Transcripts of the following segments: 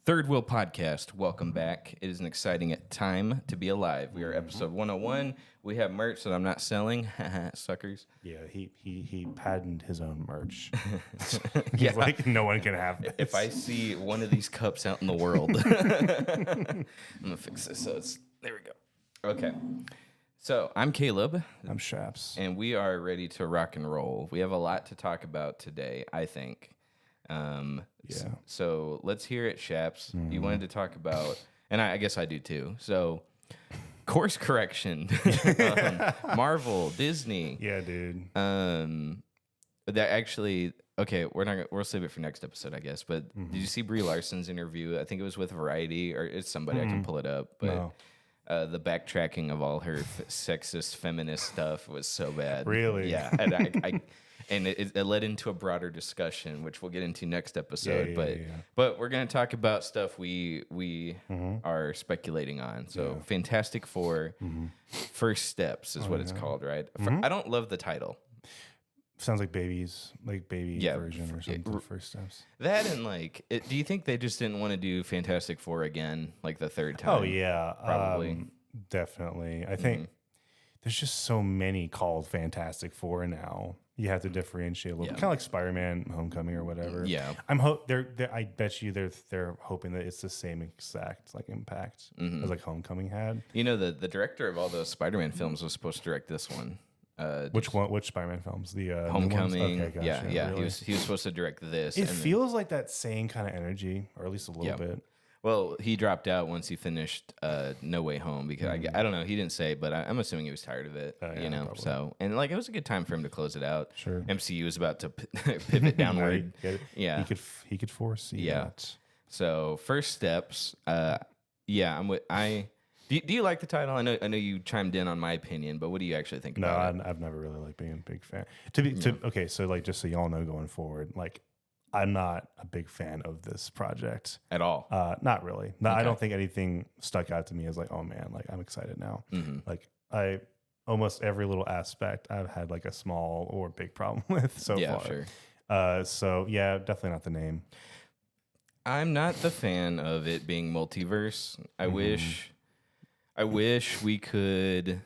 Third Wheel Podcast, welcome back. It is an exciting time to be alive. We are episode 101. We have merch that I'm not selling. Suckers. Yeah, he patented his own merch. Yeah. He's like, no one can have this. If I see one of these cups out in the world, I'm going to fix this. So there we go. Okay. So I'm Caleb, I'm Shaps. and we are ready to rock and roll. We have a lot to talk about today, I think. Yeah. So let's hear it, Shaps. You wanted to talk about, and I guess I do too. So, course correction, Marvel, Disney. Yeah, dude. That actually, okay, we'll save it for next episode, I guess. But did you see Brie Larson's interview? I think it was with Variety, or it's somebody I can pull it up. But No. the backtracking of all her sexist, feminist stuff was so bad. Really? Yeah, and and it led into a broader discussion, which we'll get into next episode. But we're gonna talk about stuff we are speculating on. So Fantastic Four, First Steps is what it's called, right? I don't love the title. Sounds like baby version or something. First steps. That and do you think they just didn't want to do Fantastic Four again, like the third time? Oh yeah, probably. Definitely. I think there's just so many called Fantastic Four now. You have to differentiate a little, kind of like Spider-Man: Homecoming or whatever. Yeah, I bet you they're hoping that it's the same exact like impact as like Homecoming had. You know, the director of all those Spider-Man films was supposed to direct this one. Which one? Which Spider-Man films? The Homecoming. Okay, gotcha. Yeah. Really? He was supposed to direct this. It feels like that same kind of energy, or at least a little bit. Well, he dropped out once he finished No Way Home because I don't know. He didn't say, but I'm assuming he was tired of it. You know, probably. So and it was a good time for him to close it out. Sure. MCU was about to pivot downward. Yeah. He could foresee that. So First Steps. I'm with Do you like the title? I know you chimed in on my opinion, but what do you actually think about it? I've never really like being a big fan. Okay, so like just so y'all know going forward, like I'm not a big fan of this project At all. Not really. No, I don't think anything stuck out to me as like, oh man, like I'm excited now. Like I almost every little aspect I've had like a small or big problem with so far. Sure. So yeah, definitely not the name. I'm not the fan of it being multiverse. I wish we could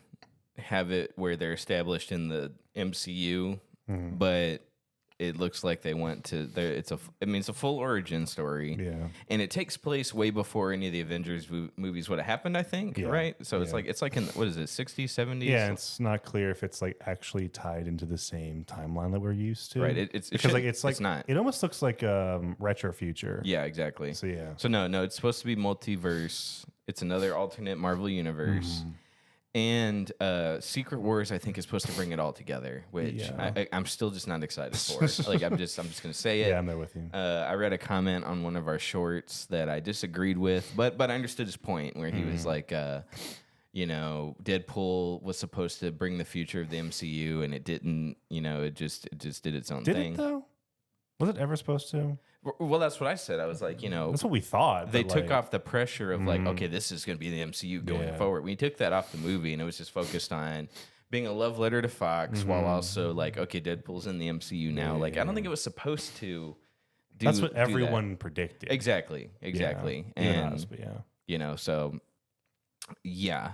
have it where they're established in the MCU, but it looks like they want to. It's a full origin story, and it takes place way before any of the Avengers movies would have happened. I think, right? So it's like in what is it, 60s, 70s? Yeah, it's not clear if it's like actually tied into the same timeline that we're used to, right? It's not. It almost looks like retro future. Yeah, exactly. So yeah. So no, it's supposed to be multiverse. It's another alternate Marvel universe. And Secret Wars, I think, is supposed to bring it all together, which I'm still just not excited for. Like I'm just gonna say it. Yeah, I'm there with you. I read a comment on one of our shorts that I disagreed with, but I understood his point where he was like, Deadpool was supposed to bring the future of the MCU, and it didn't. You know, it just did its own Did thing. it though? Was it ever supposed to? Well, that's what I said. I was like, That's what we thought. they took off the pressure of like, okay, this is going to be the MCU going forward. We took that off the movie, and it was just focused on being a love letter to Fox, while also like, okay, Deadpool's in the MCU now. I don't think it was supposed to. That's what everyone predicted. Exactly. And so yeah.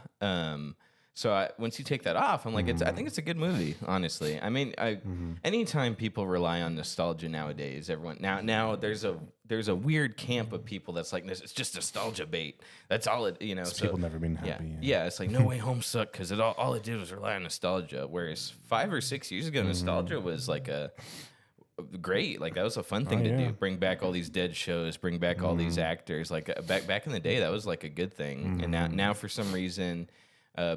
So once you take that off, I'm like, I think it's a good movie, honestly. I mean, anytime people rely on nostalgia nowadays, everyone now there's a weird camp of people that's like, it's just nostalgia bait. That's all it, So people never been happy. Yeah, it's like No Way Home sucked because all it did was rely on nostalgia. Whereas 5 or 6 years ago, nostalgia was like great. Like that was a fun thing to do. Bring back all these dead shows. Bring back all these actors. Like back in the day, that was like a good thing. And now for some reason.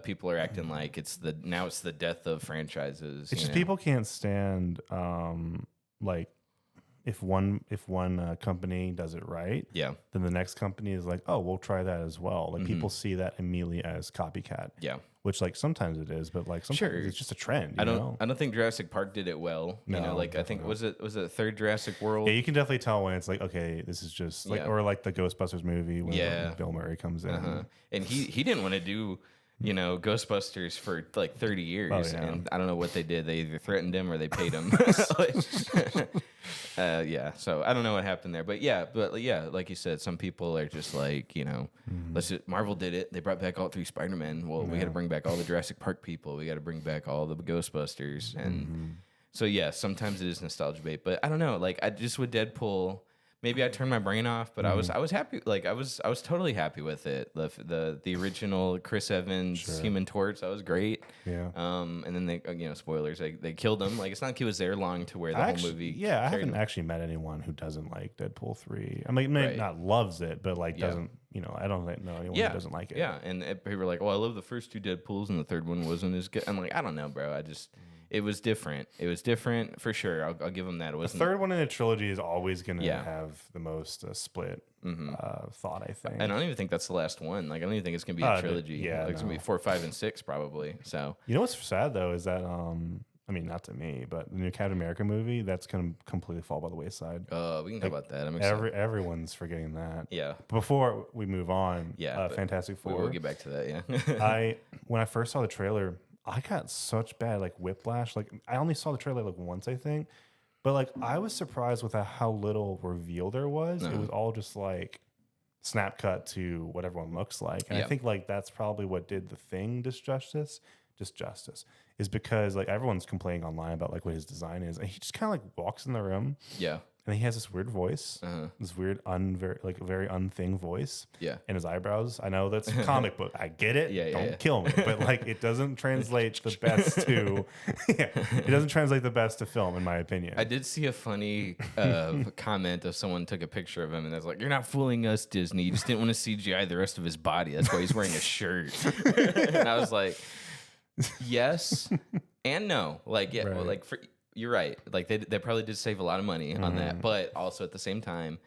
People are acting like it's the death of franchises. It's just people can't stand like if one company does it right, then the next company is like, oh, we'll try that as well. Like people see that immediately as copycat. Which like sometimes it is, but like sometimes it's just a trend. I don't think Jurassic Park did it well. I think was it the third Jurassic World? Yeah, you can definitely tell when it's like, okay, this is just like or like the Ghostbusters movie when Bill Murray comes in. And he didn't want to do Ghostbusters for like 30 years, and I don't know what they did. They either threatened him or they paid him. Yeah, so I don't know what happened there, but like you said, some people are just like, Marvel did it. They brought back all 3 Spider-Men. Well, we got to bring back all the Jurassic Park people. We got to bring back all the Ghostbusters, and so yeah, sometimes it is nostalgia bait. But I don't know, like I just with Deadpool. Maybe I turned my brain off, but I was happy. Like I was totally happy with it. The original Chris Evans Human Torch, that was great. Yeah. And then they spoilers, they killed him. Like it's not like he was there long to where the whole movie. Yeah, I haven't actually met anyone who doesn't like Deadpool 3. I mean, maybe not loves it, but like doesn't. I don't know anyone who doesn't like it. Yeah, and people were like, "Oh, I love the first 2 Deadpools, and the third one wasn't as good." I'm like, I don't know, bro. It was different. It was different for sure. I'll give them that. It wasn't, the third one in a trilogy is always going to have the most split thought, I think. And I don't even think that's the last one. Like, I don't even think it's going to be a trilogy. It's going to be 4, 5, and 6 probably. So what's sad though is that I mean, not to me, but the new Captain America movie, that's going to completely fall by the wayside. We can talk about that. Everyone's forgetting that. Yeah. Before we move on, Fantastic Four. We'll get back to that. Yeah. When I first saw the trailer, I got such bad like whiplash. Like I only saw the trailer like once, I think, but like I was surprised with how little reveal there was. It was all just like snap cut to what everyone looks like, and I think like that's probably what did the Thing justice, is because like everyone's complaining online about like what his design is, and he just kind of like walks in the room. Yeah. And he has this weird voice, this weird, very unthing voice. Yeah. And his eyebrows. I know that's a comic book. I get it. Don't kill me. But like, it doesn't translate the best to. It doesn't translate the best to film, in my opinion. I did see a funny comment of someone took a picture of him, and I was like, "You're not fooling us, Disney. You just didn't want to CGI the rest of his body. That's why he's wearing a shirt." And I was like, "Yes and no." Like, yeah, well, like for. You're right. Like they probably did save a lot of money on that, but also at the same time,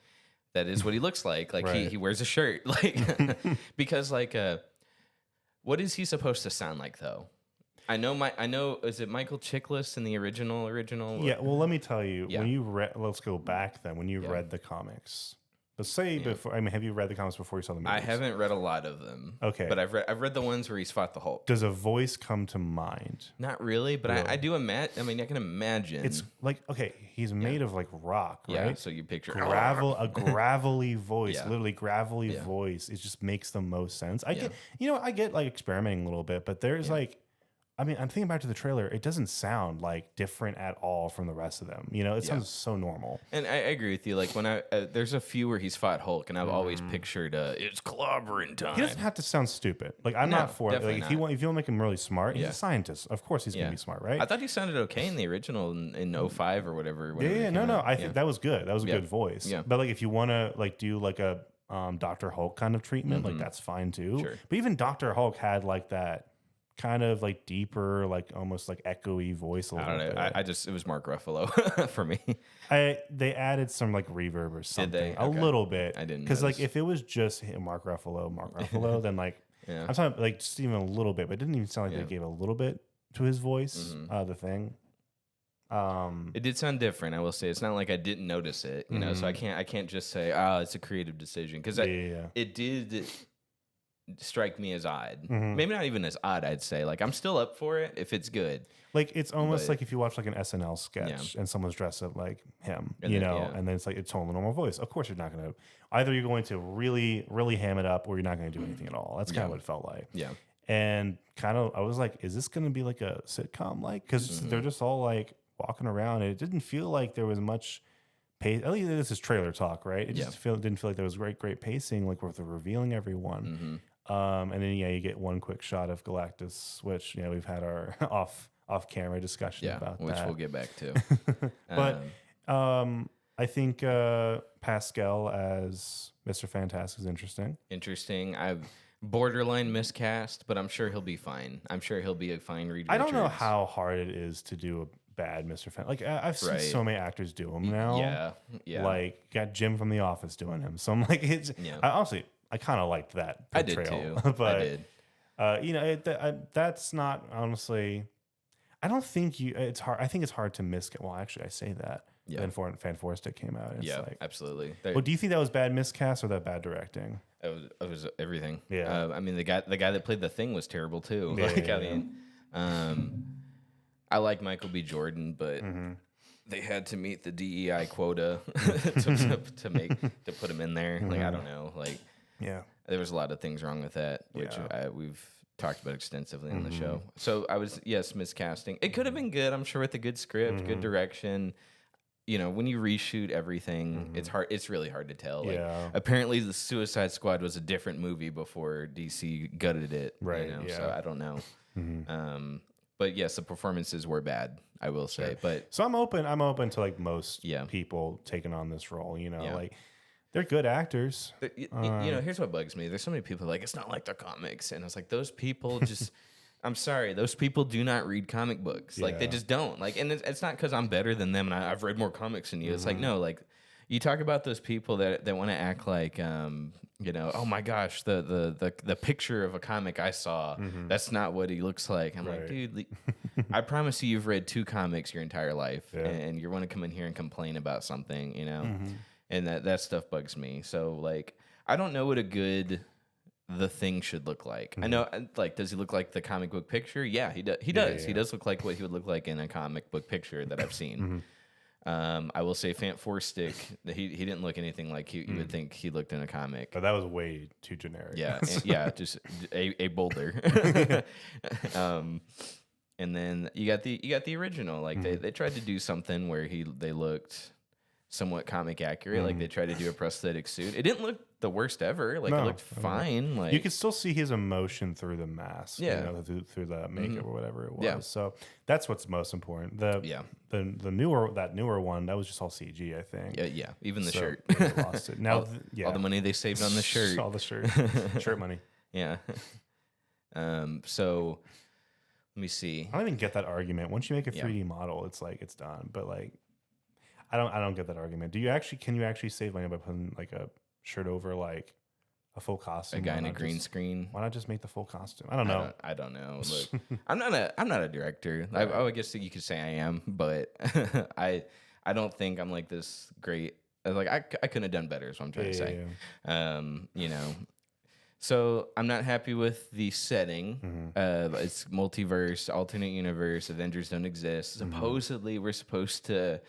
that is what he looks like. Like he wears a shirt, like because like what is he supposed to sound like though? I know. Is it Michael Chiklis in the original? Yeah. Well, let me tell you. When you let's go back then. When you read the comics. Let's say before. I mean, have you read the comics before you saw the movies? I haven't read a lot of them. Okay, but I've read the ones where he's fought the Hulk. Does a voice come to mind? Not really, but really? I do imagine. I mean, I can imagine. It's like he's made of like rock, right? Yeah, so you picture a gravelly voice, literally gravelly voice. It just makes the most sense. I get like experimenting a little bit, but there's like. I mean, I'm thinking back to the trailer. It doesn't sound like different at all from the rest of them. It sounds so normal. And I agree with you. Like when there's a few where he's fought Hulk, and I've always pictured it's clobbering time. He doesn't have to sound stupid. Like I'm not for it. Like if you want to make him really smart, he's a scientist. Of course, he's gonna be smart, right? I thought he sounded okay in the original in 05 or whatever. No. I think that was good. That was a good voice. Yeah. But like if you want to like do like a Dr. Hulk kind of treatment, like that's fine too. Sure. But even Dr. Hulk had like that. Kind of like deeper, like almost like echoey voice. I don't know. It was Mark Ruffalo for me. They added some like reverb or something. Did they? Okay. Little bit. I didn't. Because like if it was just Mark Ruffalo, then like I'm talking like just even a little bit, but it didn't even sound like they gave a little bit to his voice. The Thing. It did sound different. I will say it's not like I didn't notice it. So I can't just say it's a creative decision because it did. Strike me as odd. Maybe not even as odd, I'd say. Like I'm still up for it if it's good. Like it's almost like if you watch like an SNL sketch and someone's dressed up like him, and then it's like it's totally normal voice. Of course you're not gonna either you're going to really, really ham it up or you're not gonna do anything at all. That's kind of what it felt like. Yeah. And kind of I was like, is this gonna be like a sitcom like? Because they're just all like walking around and it didn't feel like there was much pace. At least this is trailer talk, right? It just didn't feel like there was great pacing, like with the revealing everyone. And then you get one quick shot of Galactus, which we've had our off camera discussion about which that. We'll get back to. But I think Pascal as Mr. Fantastic is interesting. I've borderline miscast, but I'm sure he'll be fine. I'm sure he'll be a fine Reed Richards. I don't know how hard it is to do a bad Mr. Fantastic. Like I've seen so many actors do him now. Yeah. Like got Jim from The Office doing him. So I'm like, I kind of liked that portrayal. I did too. But I did. That's not honestly. I don't think it's hard. I think it's hard to miscast. Well, actually, I say that. then Fan4stick came out. And yeah, absolutely. Well, do you think that was bad miscast or that bad directing? It was everything. Yeah. I mean, the guy that played the Thing was terrible too. Yeah, I mean, I like Michael B. Jordan, but they had to meet the DEI quota to put him in there. Like, I don't know. Like, there was a lot of things wrong with that, which we've talked about extensively on the show. So I was miscasting. It could have been good, I'm sure, with a good script, good direction. You know, when you reshoot everything, it's hard. It's really hard to tell. Like, apparently, the Suicide Squad was a different movie before DC gutted it. Right. You know? So I don't know. But yes, the performances were bad, I will say. But so I'm open to like most people taking on this role. You know, like they're good actors. You know, here's what bugs me. There's so many people like, it's not like the comics, and I was like, those people just. I'm sorry, those people do not read comic books. Like, they just don't. Like, and it's not because I'm better than them and I've read more comics than you. It's like, no, like, you talk about those people that want to act like, you know, oh my gosh, the picture of a comic I saw, that's not what he looks like. I'm like, dude, I promise you've read 2 comics your entire life, and you want to come in here and complain about something, you know, and that stuff bugs me. So, like, I don't know what a good The Thing should look like. I know, like, does he look like the comic book picture? Yeah, he does. He does. He does look like what he would look like in a comic book picture that I've seen. I will say Fan4stick, he didn't look anything like you would think he looked in a comic. But that was way too generic. Yeah, just a boulder. And then you got the original. Like, they tried to do something where they looked somewhat comic accurate. Like, they tried to do a prosthetic suit. It didn't look the worst ever. Like, it looked fine. Like, you could still see his emotion through the mask. You know, through the makeup or whatever it was. Yeah. So that's what's most important. The newer one, that was just all CG, I think. Yeah. Even the shirt. They lost it. Now all the money they saved on the shirt. All the shirt money. Yeah. So let me see. I don't even get that argument. Once you make a 3D model, it's like it's done. But like, I don't get that argument. Can you actually save money by putting like a shirt over like a full costume? A guy in a green screen. Why not just make the full costume? I don't know. I don't know. Look, I'm not a director. I guess you could say I am, but I don't think I'm like this great. Like, I couldn't have done better. Is what I'm trying to say. You know. So I'm not happy with the setting. It's multiverse, alternate universe. Avengers don't exist. Supposedly, we're supposed to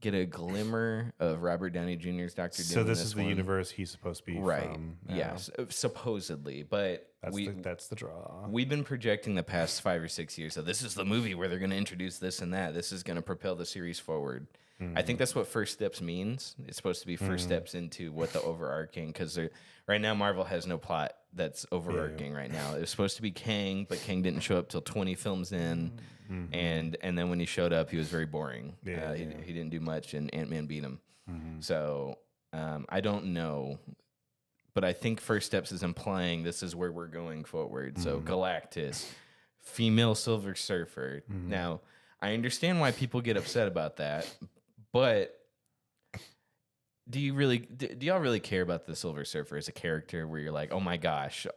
get a glimmer of Robert Downey Jr.'s Dr. Doom. So this is the universe he's supposed to be from. Yes, supposedly. But that's the draw. We've been projecting the past 5 or 6 years. So this is the movie where they're going to introduce this and that. This is going to propel the series forward. I think that's what First Steps means. It's supposed to be first steps into what the overarching, because right now Marvel has no plot that's overarching right now. It was supposed to be Kang, but Kang didn't show up till 20 films in, and then when he showed up, he was very boring. He didn't do much, and Ant-Man beat him. So I don't know, but I think First Steps is implying this is where we're going forward. So Galactus, female Silver Surfer. Now, I understand why people get upset about that, but do y'all really care about the Silver Surfer as a character where you're like, oh my gosh,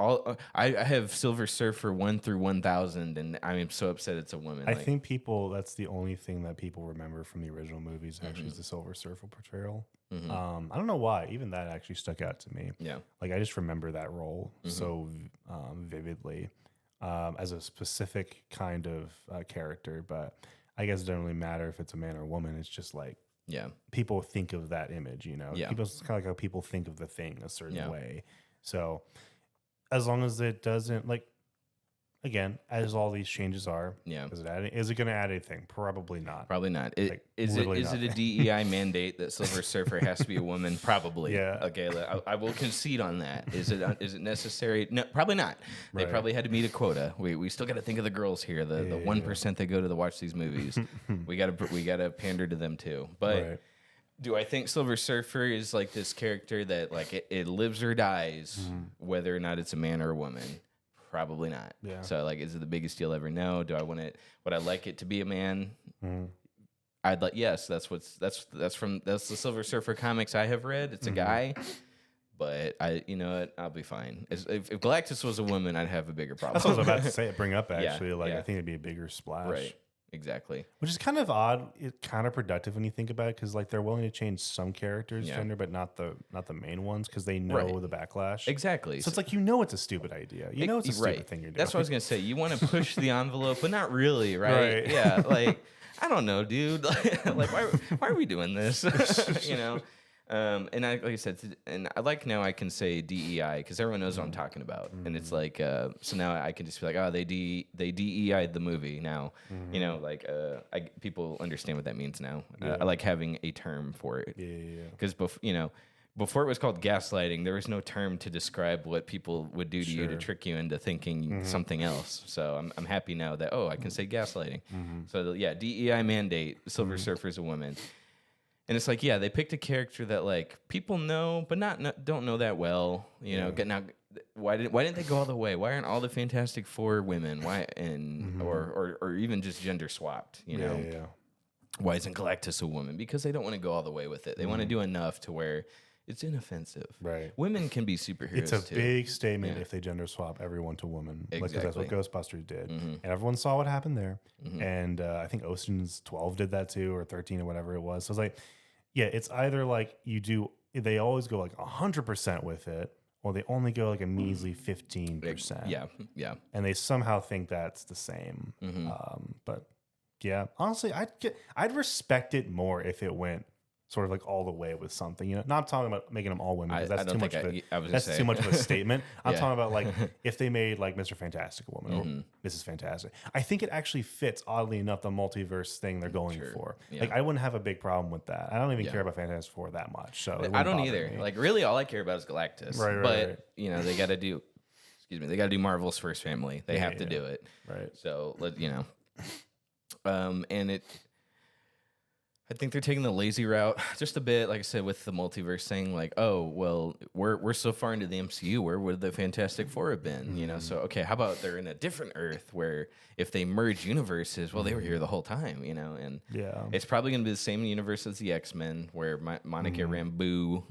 I have Silver Surfer 1 through 1,000 and I am so upset it's a woman. I think that's the only thing that people remember from the original movies actually is the Silver Surfer portrayal. I don't know why. Even that actually stuck out to me. Yeah. Like, I just remember that role so vividly as a specific kind of character, but I guess it doesn't really matter if it's a man or a woman. It's just like, people think of that image, you know. It's kind of like how people think of the Thing a certain way. So as long as it doesn't, like, again, as all these changes are, is it going to add anything? Probably not. Probably not. Is it a DEI mandate that Silver Surfer has to be a woman? Probably. Yeah. Okay, I will concede on that. Is it necessary? No, probably not. They probably had to meet a quota. We still got to think of the girls here, the 1% that go to watch these movies. we gotta pander to them too. But do I think Silver Surfer is like this character that like it lives or dies whether or not it's a man or a woman? Probably not. Yeah. So, like, is it the biggest deal ever? No. Do I want it? Would I like it to be a man? I'd like. Yes. That's the Silver Surfer comics I have read. It's a guy, but I'll be fine. If Galactus was a woman, I'd have a bigger problem. That's what I was about to say. Bring up actually. I think it'd be a bigger splash. Right. Exactly. Which is kind of odd. It's kind of productive when you think about it, because like they're willing to change some characters' gender, but not the main ones, because they know the backlash. Exactly. So it's like, it's a stupid idea. It's a stupid thing you're doing. That's what I was gonna say. You want to push the envelope, but not really, right? Yeah. Like, I don't know, dude. Like, why are we doing this? And like I said, and I like now I can say DEI because everyone knows what I'm talking about, and it's like so now I can just be like, oh, they DEI'd the movie now, people understand what that means now. I like having a term for it, because before it was called gaslighting, there was no term to describe what people would do to you to trick you into thinking something else. So I'm happy now that I can say gaslighting. So DEI mandate, Silver Surfer's a woman. And it's like, they picked a character that like people know, but don't know that well. Now, why didn't they go all the way? Why aren't all the Fantastic Four women? Why or even just gender swapped? Why isn't Galactus a woman? Because they don't want to go all the way with it. They want to do enough to where it's inoffensive. Right. Women can be superheroes. It's a big statement if they gender swap everyone to woman. Exactly. Because that's what Ghostbusters did. And everyone saw what happened there. And I think Ocean's 12 did that too, or 13 or whatever it was. So it's like, it's either like they always go like 100% with it, or they only go like a measly 15%. Yeah. And they somehow think that's the same. But yeah, honestly, I'd respect it more if it went sort of like all the way with something, Not talking about making them all women, because that's too much of a statement. I'm talking about like if they made like Mr. Fantastic a woman or Mrs. Fantastic. I think it actually fits, oddly enough, the multiverse thing they're going for. Yeah. Like I wouldn't have a big problem with that. I don't even care about Fantastic Four that much. So I don't either. Me. Like really, all I care about is Galactus. Right. But they got to do. They got to do Marvel's first family. They have to do it. Right. So and it. I think they're taking the lazy route just a bit, like I said, with the multiverse thing. Like, oh, well, we're so far into the MCU. Where would the Fantastic Four have been? So okay, how about they're in a different Earth where if they merge universes, well, they were here the whole time, and it's probably going to be the same universe as the X-Men, where Monica Rambeau.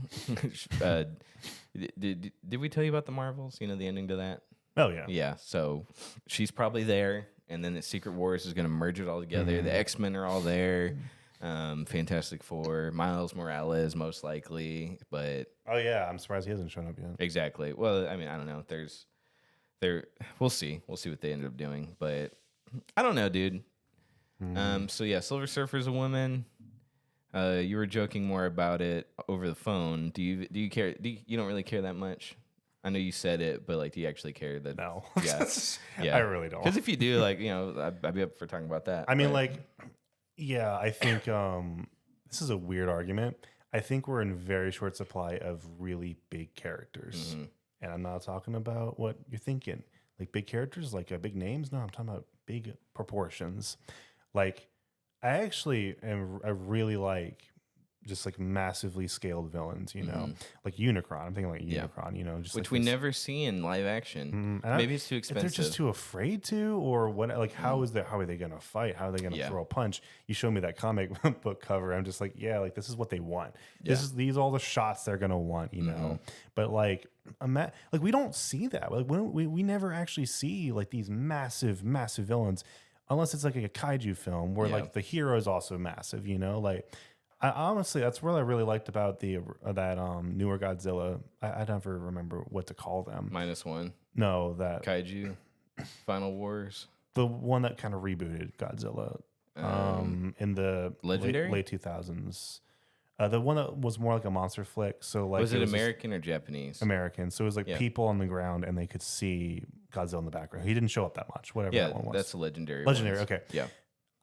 Did we tell you about the Marvels? The ending to that. Oh yeah, yeah. So she's probably there, and then the Secret Wars is going to merge it all together. The X-Men are all there. Fantastic Four, Miles Morales most likely, but I'm surprised he hasn't shown up yet. Exactly. Well, I mean, I don't know. We'll see what they ended up doing, but I don't know, dude. So Silver Surfer's a woman. You were joking more about it over the phone. Do you care? You don't really care that much? I know you said it, but like, do you actually care? That no. Yeah, I really don't. Because if you do, like, I'd be up for talking about that. I mean, yeah, I think this is a weird argument. I think we're in very short supply of really big characters. And I'm not talking about what you're thinking. Like big characters, like big names. No, I'm talking about big proportions. Like I really like just like massively scaled villains, like Unicron. I'm thinking like Unicron, just which like we never see in live action. Maybe it's too expensive. If they're just too afraid to, or what? Like how are they gonna fight? How are they gonna throw a punch? You show me that comic book cover. I'm just like, like this is what they want. These are all the shots they're gonna want, But like we don't see that. Like we never actually see like these massive villains, unless it's like a kaiju film where like the hero is also massive. Like. Honestly, that's what I really liked about that newer Godzilla. I never remember what to call them. -1. No, that Kaiju, Final Wars. The one that kind of rebooted Godzilla in the Legendary late 2000s. The one that was more like a monster flick. So like, was it American or Japanese? American. So it was like people on the ground and they could see Godzilla in the background. He didn't show up that much. Whatever that one was. That's a legendary. Legendary. Okay. Yeah.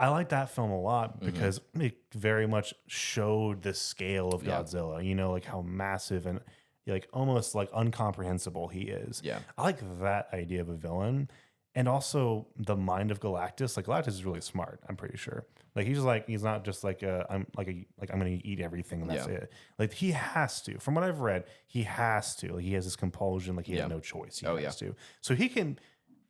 I like that film a lot because it very much showed the scale of Godzilla, like how massive and like almost like incomprehensible he is. Yeah. I like that idea of a villain. And also the mind of Galactus. Like Galactus is really smart, I'm pretty sure. Like he's not just like I'm gonna eat everything and that's it. Like he has to. From what I've read, he has to. Like he has this compulsion, like he has no choice. He has to. So he can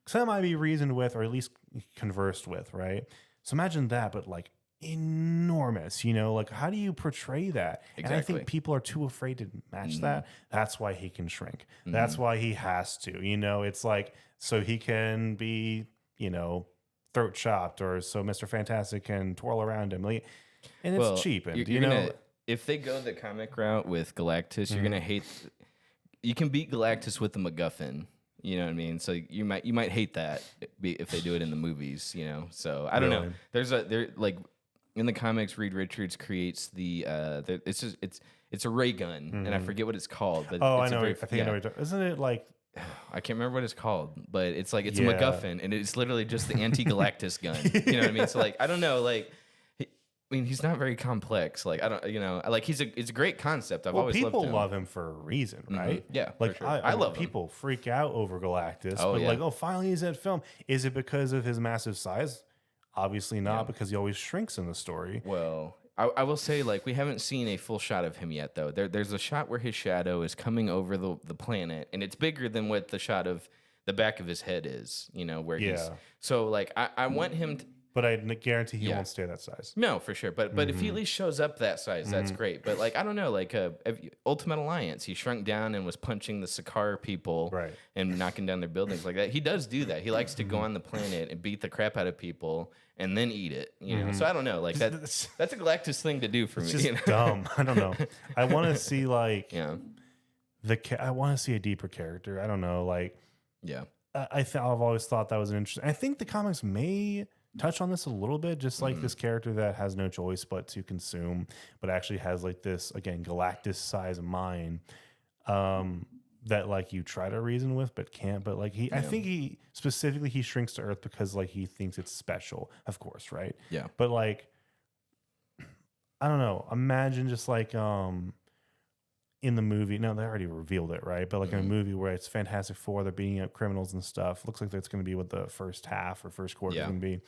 semi be reasoned with or at least conversed with, right? So imagine that, but like enormous, like how do you portray that? Exactly. And I think people are too afraid to match that. That's why he can shrink. That's why he has to, it's like, so he can be, throat chopped, or so Mr. Fantastic can twirl around him. Like, and it's cheapened. You know, if they go the comic route with Galactus, you're gonna hate. You can beat Galactus with the MacGuffin. You know what I mean? So you might hate that if they do it in the movies. You know, so I don't know. There's like in the comics, Reed Richards creates it's a ray gun, and I forget what it's called. But I know. I think I know. Isn't it like? I can't remember what it's called, but it's like it's a MacGuffin, and it's literally just the anti-Galactus gun. You know what I mean? So like I don't know, like. I mean, he's not very complex. Like I don't, you know, like it's a great concept. I've always loved him. People love him for a reason, right? Yeah, like sure. I love people freak out over Galactus, but like, finally he's at film. Is it because of his massive size? Obviously not, because he always shrinks in the story. Well, I will say, like, we haven't seen a full shot of him yet, though. There's a shot where his shadow is coming over the planet, and it's bigger than what the shot of the back of his head is. You know, where he's so like I want him to. But I guarantee he won't stay that size. No, for sure. But if he at least shows up that size, that's great. But like I don't know, like Ultimate Alliance, he shrunk down and was punching the Sakaar people and knocking down their buildings like that. He does do that. He likes to go on the planet and beat the crap out of people and then eat it. You know, so I don't know, like that's a Galactus thing to do for it's me. Just you know? dumb. I don't know. I want to see like I want to see a deeper character. I don't know, like I've always thought that was an interesting. I think the comics may touch on this a little bit, just like this character that has no choice but to consume, but actually has like this, again, Galactus size mind that like you try to reason with but can't. But like I think he specifically shrinks to Earth because like he thinks it's special, of course, right? Yeah. But like I don't know, imagine just like in the movie, no, they already revealed it, right? But like in a movie where it's Fantastic Four, they're beating up criminals and stuff. Looks like that's going to be what the first half or first quarter is going to be.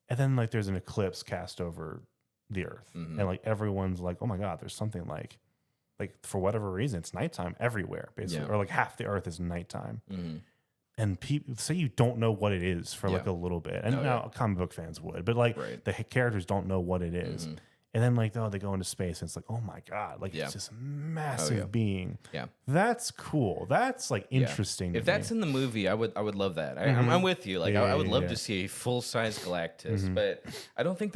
And then like there's an eclipse cast over the Earth, and like everyone's like, "Oh my God, there's something like for whatever reason, it's nighttime everywhere, basically, or like half the Earth is nighttime." And people say you don't know what it is for like a little bit, and now comic book fans would, but like the characters don't know what it is. And then like, they go into space and it's like, oh my God, like it's this massive being. Yeah. That's cool. That's like interesting. If that's in the movie, I would love that. I'm with you. Like I would love to see a full size Galactus, but I don't think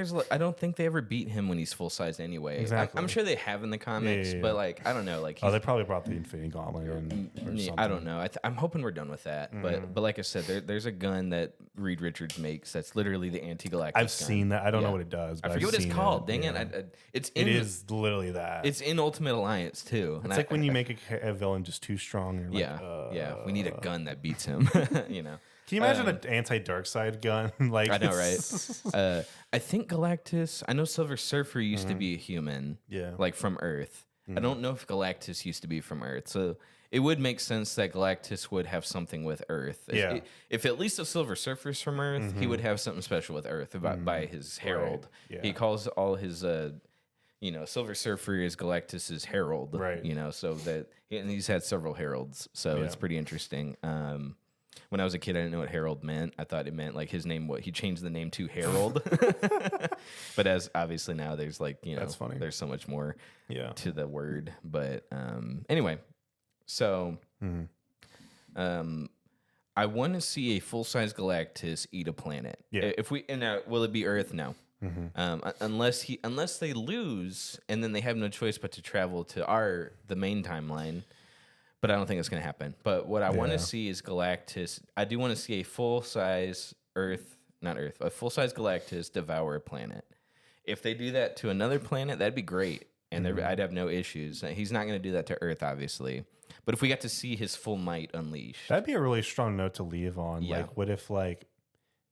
they ever beat him when he's full size anyway. Exactly. I'm sure they have in the comics, but like, I don't know. Like, they probably brought the Infinity Gauntlet in or something. I don't know. I'm hoping we're done with that. But like I said, there's a gun that Reed Richards makes that's literally the anti-Galactus I've gun. seen that. I don't know what it does. But I forget what it's called. Dang it. It is literally that. It's in Ultimate Alliance too. It's like when you make a villain just too strong. And we need a gun that beats him. You know. Can you imagine an anti-Darkseid gun? Like I know, right? I think Galactus. I know Silver Surfer used to be a human. Yeah. Like from Earth. I don't know if Galactus used to be from Earth. So it would make sense that Galactus would have something with Earth. Yeah. If at least the Silver Surfer's from Earth, he would have something special with Earth by his herald. Right. Yeah. He calls all his Silver Surfer is Galactus's herald, right? You know, so that and he's had several heralds, so it's pretty interesting. When I was a kid, I didn't know what herald meant. I thought it meant like his name. He changed the name to Harold, but as obviously now there's like that's funny. There's so much more to the word. But anyway, so I want to see a full size Galactus eat a planet. Yeah. If we will it be Earth? No. Unless they lose and then they have no choice but to travel to the main timeline, but I don't think it's going to happen. But what I want to see is Galactus. I do want to see a full size a full size Galactus devour a planet. If they do that to another planet, that'd be great, and I'd have no issues. He's not going to do that to Earth, obviously. But if we got to see his full might unleashed, that'd be a really strong note to leave on. Yeah. Like, what if like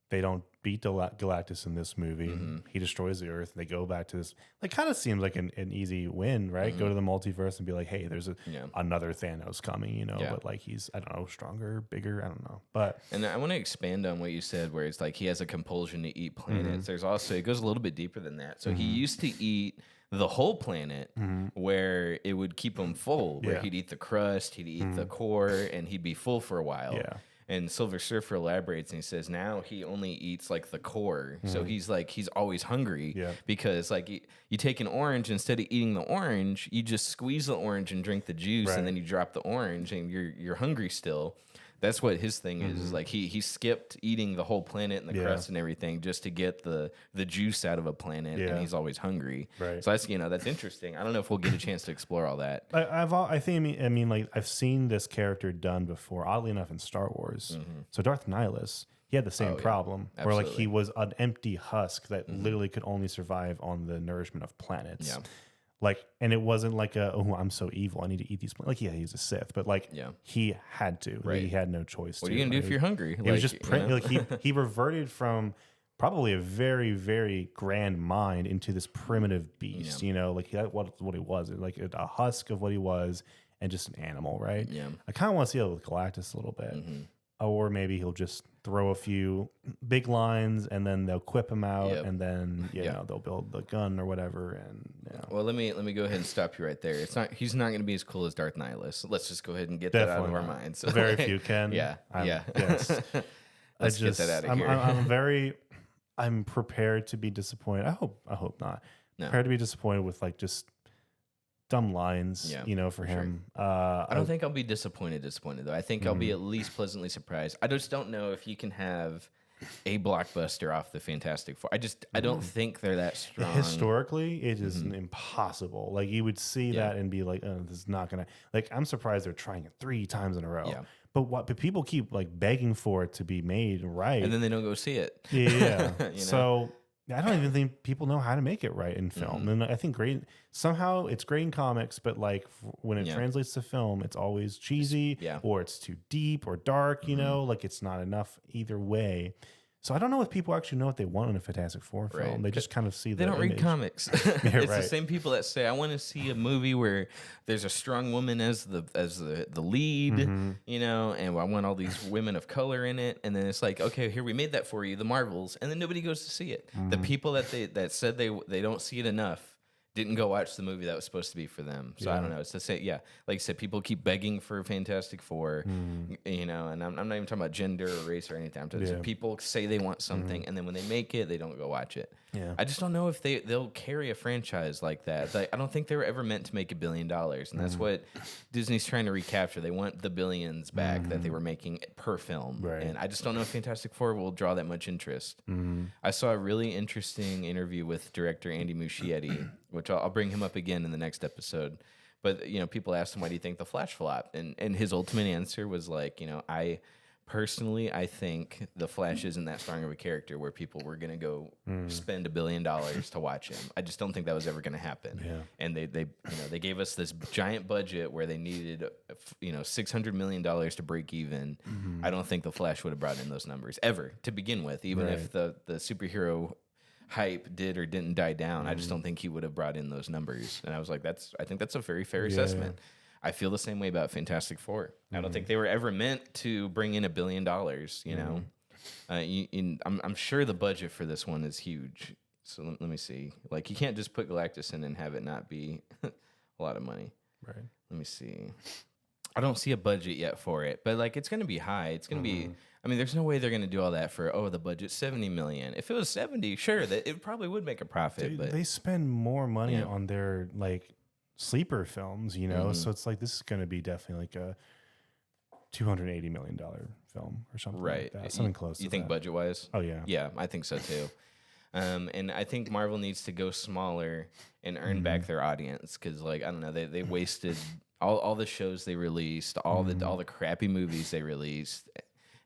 they don't beat Galactus in this movie? He destroys the Earth. And they go back to this. Like, kind of seems like an easy win, right? Go to the multiverse and be like, hey, there's another Thanos coming, but like he's, I don't know, stronger, bigger, I don't know. And I want to expand on what you said, where it's like he has a compulsion to eat planets. There's also, it goes a little bit deeper than that. So he used to eat the whole planet, where it would keep him full, where he'd eat the crust, he'd eat the core, and he'd be full for a while. Yeah. And Silver Surfer elaborates and he says now he only eats like the core. So he's always hungry because like you take an orange, instead of eating the orange, you just squeeze the orange and drink the juice, and then you drop the orange and you're hungry still. That's what his thing is like he skipped eating the whole planet and the crust and everything just to get the juice out of a planet, and he's always hungry. Right. So that's that's interesting. I don't know if we'll get a chance to explore all that. I mean, like I've seen this character done before, oddly enough, in Star Wars. So Darth Nihilus, he had the same problem, where like he was an empty husk that literally could only survive on the nourishment of planets. Yeah. Like, and it wasn't like I'm so evil, I need to eat these. Like, yeah, he's a Sith, but like, he had to. Right. He had no choice. What are you gonna do if you're hungry? It was just like he reverted from probably a very, very grand mind into this primitive beast. You know, like what he was, like a husk of what he was, and just an animal, right? Yeah. I kind of want to see that with Galactus a little bit. Or maybe he'll just throw a few big lines and then they'll quip him out, and then you know they'll build the gun or whatever. And well, let me go ahead and stop you right there. He's not going to be as cool as Darth Nihilus. Let's just go ahead and get that out of our minds. Very few can. Yes. Let's get that out of here. I'm prepared to be disappointed. I hope not. No. Prepared to be disappointed with like just dumb lines, you know, for him. I don't think I'll be disappointed though. I think I'll be at least pleasantly surprised. I just don't know if you can have a blockbuster off the Fantastic Four. I don't think they're that strong. Historically, it is impossible. Like you would see that and be like, oh, this is not gonna. Like I'm surprised they're trying it 3 times in a row. Yeah. But people keep like begging for it to be made right, and then they don't go see it. Yeah. So I don't even think people know how to make it right in film. And I think somehow it's great in comics, but like when it translates to film, it's always cheesy or it's too deep or dark, you know, like it's not enough either way. So I don't know if people actually know what they want in a Fantastic Four film. Right. They just kind of see. They don't read comics. It's the same people that say, "I want to see a movie where there's a strong woman as the lead," you know, and I want all these women of color in it. And then it's like, okay, here we made that for you, the Marvels, and then nobody goes to see it. The people that said they don't see it enough didn't go watch the movie that was supposed to be for them. So I don't know. It's the same. Yeah, like I said, people keep begging for Fantastic Four, you know, and I'm not even talking about gender or race or anything. I'm just people say they want something, and then when they make it, they don't go watch it. Yeah, I just don't know if they'll carry a franchise like that. Like, I don't think they were ever meant to make $1 billion, and that's what Disney's trying to recapture. They want the billions back that they were making per film, and I just don't know if Fantastic Four will draw that much interest. I saw a really interesting interview with director Andy Muschietti, which I'll bring him up again in the next episode. But, you know, people asked him, why do you think the Flash flopped? And his ultimate answer was like, you know, I think the Flash isn't that strong of a character where people were going to go spend $1 billion to watch him. I just don't think that was ever going to happen. Yeah. And they gave us this giant budget where they needed, you know, $600 million to break even. I don't think the Flash would have brought in those numbers ever to begin with, even if the superhero hype did or didn't die down. I just don't think he would have brought in those numbers. And I was like, I think that's a very fair assessment. I feel the same way about Fantastic Four. I don't think they were ever meant to bring in $1 billion, you know. I'm sure the budget for this one is huge. So let me see. Like, you can't just put Galactus in and have it not be a lot of money. Right. Let me see. I don't see a budget yet for it, but like it's going to be high. It's going to be. I mean, there's no way they're going to do all that for the budget's $70 million. If it was 70, sure, that it probably would make a profit. But they spend more money on their like sleeper films, you know. So it's like this is going to be definitely like a $280 million film or something like that. Something close. You think budget wise? Oh yeah, yeah, I think so too. And I think Marvel needs to go smaller and earn back their audience because, like, I don't know, they wasted all the shows they released, all the crappy movies they released.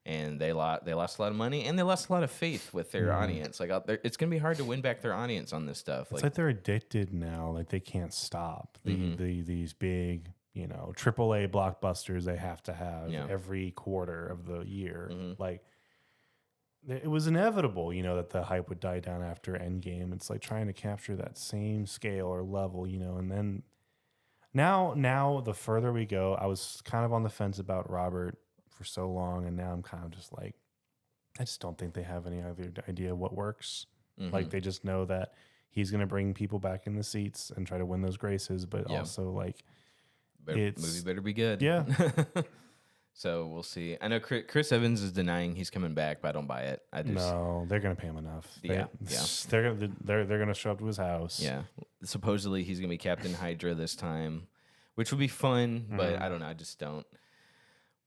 And they lost a lot of money, and they lost a lot of faith with their audience. Like, it's gonna be hard to win back their audience on this stuff. It's like they're addicted now. Like they can't stop. These big, you know, AAA blockbusters they have to have every quarter of the year. Like it was inevitable, you know, that the hype would die down after Endgame. It's like trying to capture that same scale or level, you know, and then now the further we go, I was kind of on the fence about Robert for so long, and now I'm kind of just like, I just don't think they have any other idea what works. Like they just know that he's going to bring people back in the seats and try to win those graces, but also like movie better be good. Yeah. So we'll see. I know Chris Evans is denying he's coming back, but I don't buy it. No, they're going to pay him enough. They're going to show up to his house. Yeah. Supposedly he's going to be Captain Hydra this time, which would be fun, but I don't know. I just don't.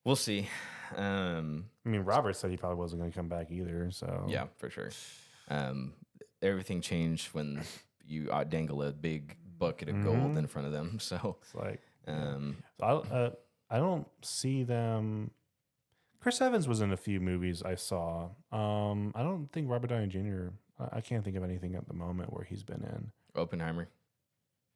We'll see. I mean, Robert said he probably wasn't going to come back either. So yeah, for sure. Everything changed when you dangle a big bucket of gold in front of them. So it's like, I don't see them. Chris Evans was in a few movies I saw. I don't think Robert Downey Jr. I can't think of anything at the moment where he's been in. Oppenheimer.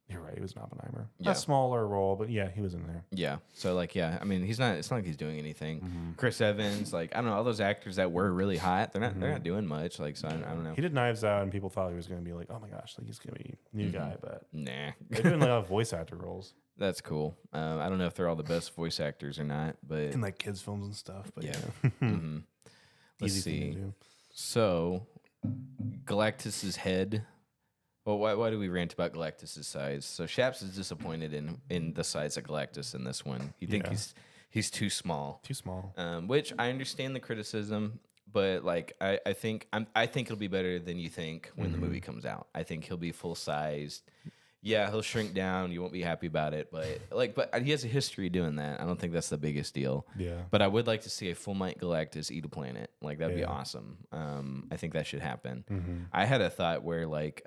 You're right. He was in Oppenheimer. Yeah. A smaller role, but yeah, he was in there. Yeah. So like, yeah, I mean, it's not like he's doing anything. Chris Evans, like, I don't know, all those actors that were really hot, they're not doing much. Like, so I don't know. He did Knives Out, and people thought he was going to be like, oh my gosh, like he's going to be a new guy, but nah, they're doing a lot of voice actor roles. That's cool. I don't know if they're all the best voice actors or not, but in like kids films and stuff. But yeah. Let's see. So, Galactus's head. Well, why do we rant about Galactus's size? So Shaps is disappointed in the size of Galactus in this one. You think he's too small. Too small. Which I understand the criticism, but like I think it'll be better than you think when the movie comes out. I think he'll be full sized. Yeah, he'll shrink down. You won't be happy about it, but he has a history doing that. I don't think that's the biggest deal. Yeah. But I would like to see a full might Galactus eat a planet. Like that'd be awesome. I think that should happen. I had a thought where like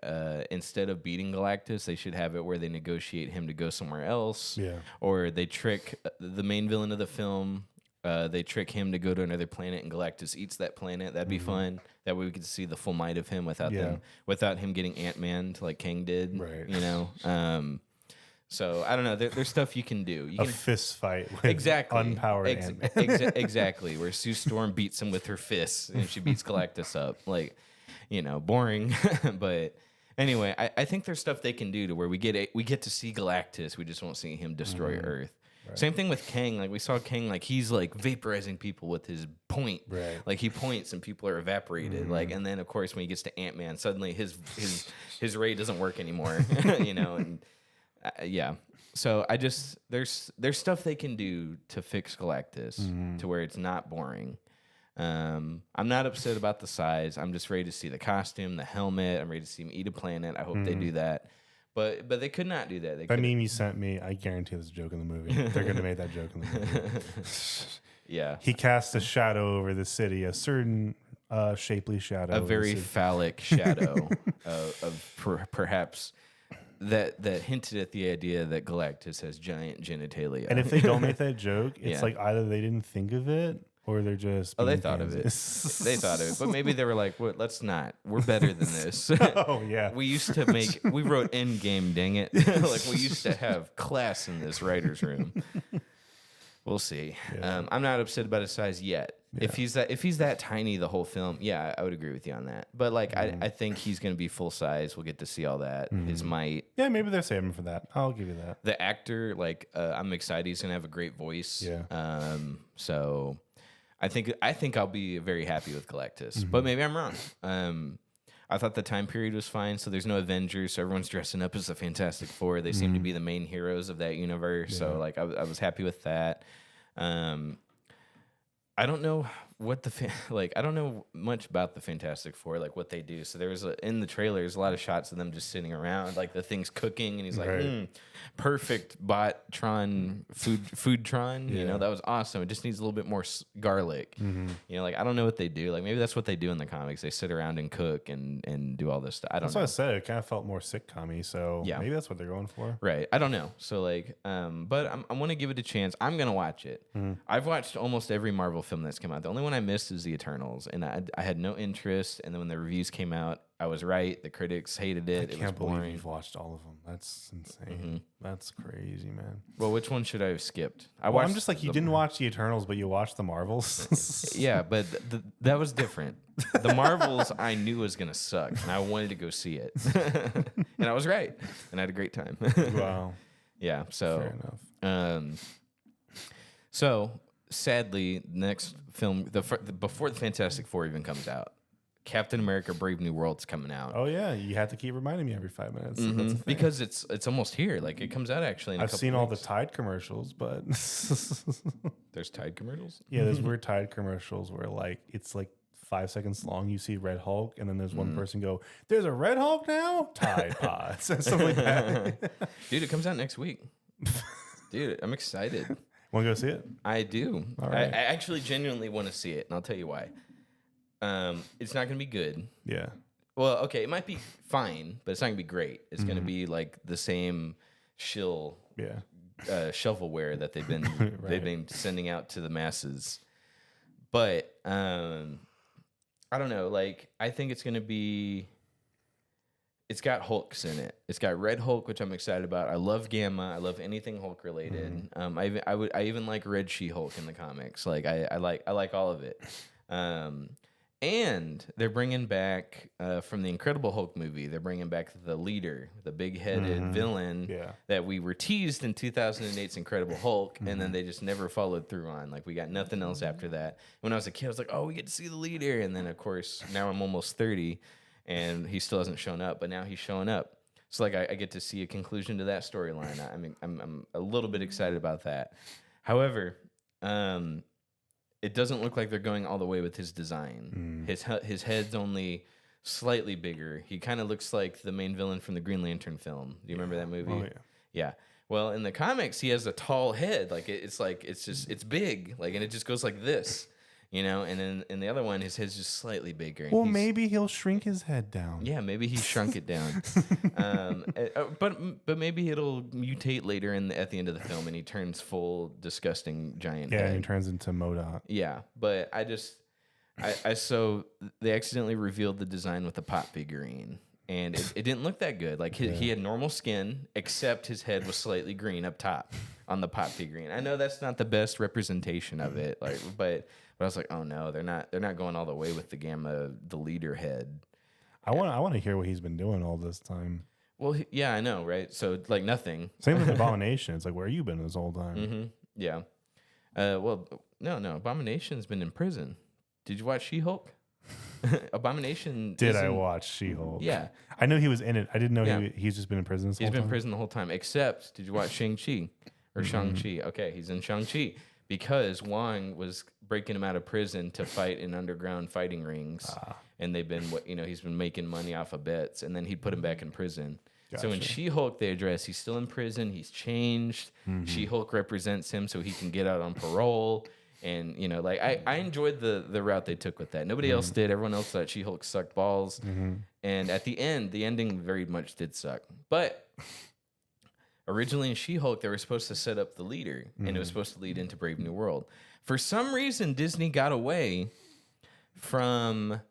instead of beating Galactus, they should have it where they negotiate him to go somewhere else. Yeah. Or they trick the main villain of the film. They trick him to go to another planet, and Galactus eats that planet. That'd be fun. That way we could see the full might of him without him getting Ant-Man like Kang did. Right. You know. So I don't know. There's stuff you can do. You a can fist fight with unpowered Ant-Man. Exactly. Where Sue Storm beats him with her fists, and she beats Galactus up. Like, you know, boring. But anyway, I think there's stuff they can do to where we get to see Galactus. We just won't see him destroy Earth. Right. Same thing with Kang. Like we saw Kang, like he's like vaporizing people with his point. Right. Like he points and people are evaporated. Like, and then of course when he gets to Ant-Man, suddenly his ray doesn't work anymore. You know, and yeah. So there's stuff they can do to fix Galactus to where it's not boring. I'm not upset about the size. I'm just ready to see the costume, the helmet. I'm ready to see him eat a planet. I hope they do that. But they could not do that. That meme you sent me, I guarantee there's a joke in the movie. They're going to make that joke in the movie. Yeah. He cast a shadow over the city, a certain shapely shadow. A very phallic shadow of perhaps that hinted at the idea that Galactus has giant genitalia. And if they don't make that joke, it's like either they didn't think of it or they're just... Oh, they thought of it. They thought of it. But maybe they were like, "What? Let's not. We're better than this." Oh, yeah. We wrote Endgame, dang it. Like, we used to have class in this writer's room. We'll see. Yeah. I'm not upset about his size yet. Yeah. If he's that tiny the whole film, yeah, I would agree with you on that. But, like, I think he's going to be full size. We'll get to see all that. His might. Yeah, maybe they're saving for that. I'll give you that. The actor, like, I'm excited. He's going to have a great voice. Yeah. So... I think I'll be very happy with Galactus, but maybe I'm wrong. I thought the time period was fine, so there's no Avengers, so everyone's dressing up as the Fantastic Four. They seem to be the main heroes of that universe, so like I was happy with that. I don't know what I don't know much about the Fantastic Four, like what they do. So there was in the trailer, there's a lot of shots of them just sitting around, like the thing's cooking, and he's like, perfect Bot-tron, Foodtron. You know, that was awesome. It just needs a little bit more garlic. You know, like I don't know what they do. Like maybe that's what they do in the comics. They sit around and cook and do all this stuff. That's what I said. It kind of felt more sitcom-y, so maybe that's what they're going for. Right. I don't know. So like, but I want to give it a chance. I'm gonna watch it. I've watched almost every Marvel film that's come out. The only one I missed is the Eternals, and I had no interest. And then when the reviews came out, I was right. The critics hated it. I can't believe you've watched all of them. That's insane. That's crazy, man. Well, which one should I have skipped? I'm just like, you didn't watch the Eternals, but you watched the Marvels. Yeah, but that was different. The Marvels I knew was going to suck, and I wanted to go see it. And I was right, and I had a great time. Wow. Yeah, so... Fair enough. So, sadly, next film, before the Fantastic Four even comes out, Captain America: Brave New World's coming out. Oh yeah, you have to keep reminding me every 5 minutes. That's because it's almost here. Like it comes out actually. I've seen all the Tide commercials, but there's Tide commercials. Yeah, there's weird Tide commercials where like it's like 5 seconds long. You see Red Hulk, and then there's one person go, "There's a Red Hulk now." Tide Pods, something like that. Dude, it comes out next week. Dude, I'm excited. Want to go see it? I do. All right. I actually genuinely want to see it, and I'll tell you why. It's not going to be good. Yeah. Well, okay, it might be fine, but it's not going to be great. It's going to be like the same shill shovelware that they've been right. they've been sending out to the masses. But I don't know. Like, I think it's going to be. It's got Hulks in it. It's got Red Hulk, which I'm excited about. I love Gamma. I love anything Hulk related. I even like Red She-Hulk in the comics. Like I like all of it. And they're bringing back from the Incredible Hulk movie. They're bringing back the leader, the big-headed villain that we were teased in 2008's Incredible Hulk, and then they just never followed through on. Like, we got nothing else after that. When I was a kid, I was like, "Oh, we get to see the leader," and then of course now I'm almost 30. And he still hasn't shown up, but now he's showing up. So like I get to see a conclusion to that storyline. I mean, I'm a little bit excited about that. However, it doesn't look like they're going all the way with his design. His head's only slightly bigger. He kind of looks like the main villain from the Green Lantern film. Do you remember that movie? Oh yeah. Yeah. Well, in the comics, he has a tall head. Like it's big. Like, and it just goes like this. You know, and then in the other one, his head's just slightly bigger. Well, maybe he'll shrink his head down. Yeah, maybe he shrunk it down. But maybe it'll mutate later at the end of the film, and he turns full, disgusting giant head. Yeah, and he turns into MODOK. Yeah, but so they accidentally revealed the design with the pop figurine, and it didn't look that good. Like he had normal skin, except his head was slightly green up top on the pop figurine. I know that's not the best representation of it, like, but I was like, oh no, they're not going all the way with the Gamma, the leader head. I want to hear what he's been doing all this time. Well, yeah, I know, right? So like nothing. Same with Abomination. It's like, where have you been this whole time? Mm-hmm. Yeah. Well, no. Abomination's been in prison. Did you watch She-Hulk? Abomination. I watch She-Hulk? Yeah. I know he was in it. I didn't know he's just been in prison this whole time. He's been in prison the whole time, except, did you watch Shang-Chi? Or Shang-Chi? Okay, he's in Shang-Chi. Because Wong was breaking him out of prison to fight in underground fighting rings. And they've been, he's been making money off of bets. And then he put him back in prison. Gotcha. So in She-Hulk, they address he's still in prison. He's changed. She-Hulk represents him so he can get out on parole. And, I enjoyed the route they took with that. Nobody else did. Everyone else thought She-Hulk sucked balls. And at the end, the ending very much did suck. But originally in She-Hulk, they were supposed to set up the leader, and it was supposed to lead into Brave New World. For some reason, Disney got away from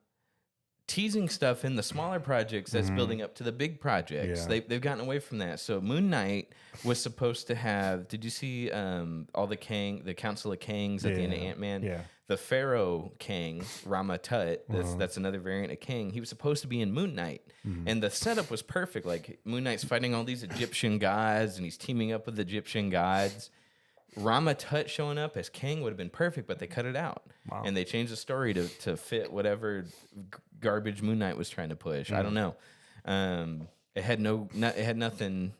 teasing stuff in the smaller projects that's building up to the big projects. Yeah. They've gotten away from that. So Moon Knight was supposed to have. Did you see all the Council of Kangs at the end of Ant-Man? Yeah. The Pharaoh Kang, Rama Tut. That's another variant of Kang. He was supposed to be in Moon Knight, and the setup was perfect. Like Moon Knight's fighting all these Egyptian gods, and he's teaming up with Egyptian gods. Rama Tut showing up as Kang would have been perfect, but they cut it out. Wow. And they changed the story to fit whatever garbage Moon Knight was trying to push. I don't know. It had nothing,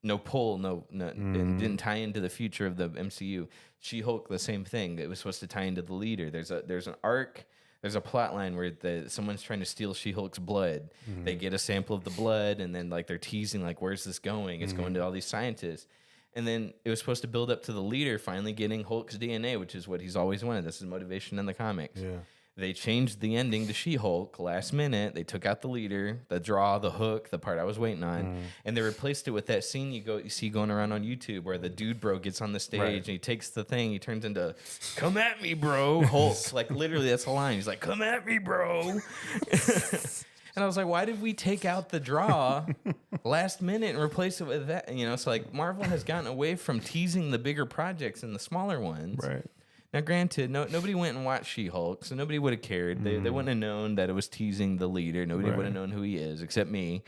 no pull, and didn't tie into the future of the MCU. She-Hulk, the same thing. It was supposed to tie into the leader. There's an arc. There's a plot line where someone's trying to steal She-Hulk's blood. They get a sample of the blood, and then like they're teasing like, where's this going? It's going to all these scientists. And then it was supposed to build up to the leader finally getting Hulk's DNA, which is what he's always wanted. This is motivation in the comics. Yeah. They changed the ending to She-Hulk last minute. They took out the leader, the draw, the hook, the part I was waiting on, and they replaced it with that scene you see going around on YouTube where the dude bro gets on the stage and he takes the thing, he turns into "Come at me, bro," Hulk. Like literally, that's the line. He's like, "Come at me, bro." And I was like, why did we take out the draw last minute and replace it with that? So like Marvel has gotten away from teasing the bigger projects and the smaller ones. Right. Now, granted, nobody went and watched She-Hulk, so nobody would have cared. They wouldn't have known that it was teasing the leader. Nobody would have known who he is, except me.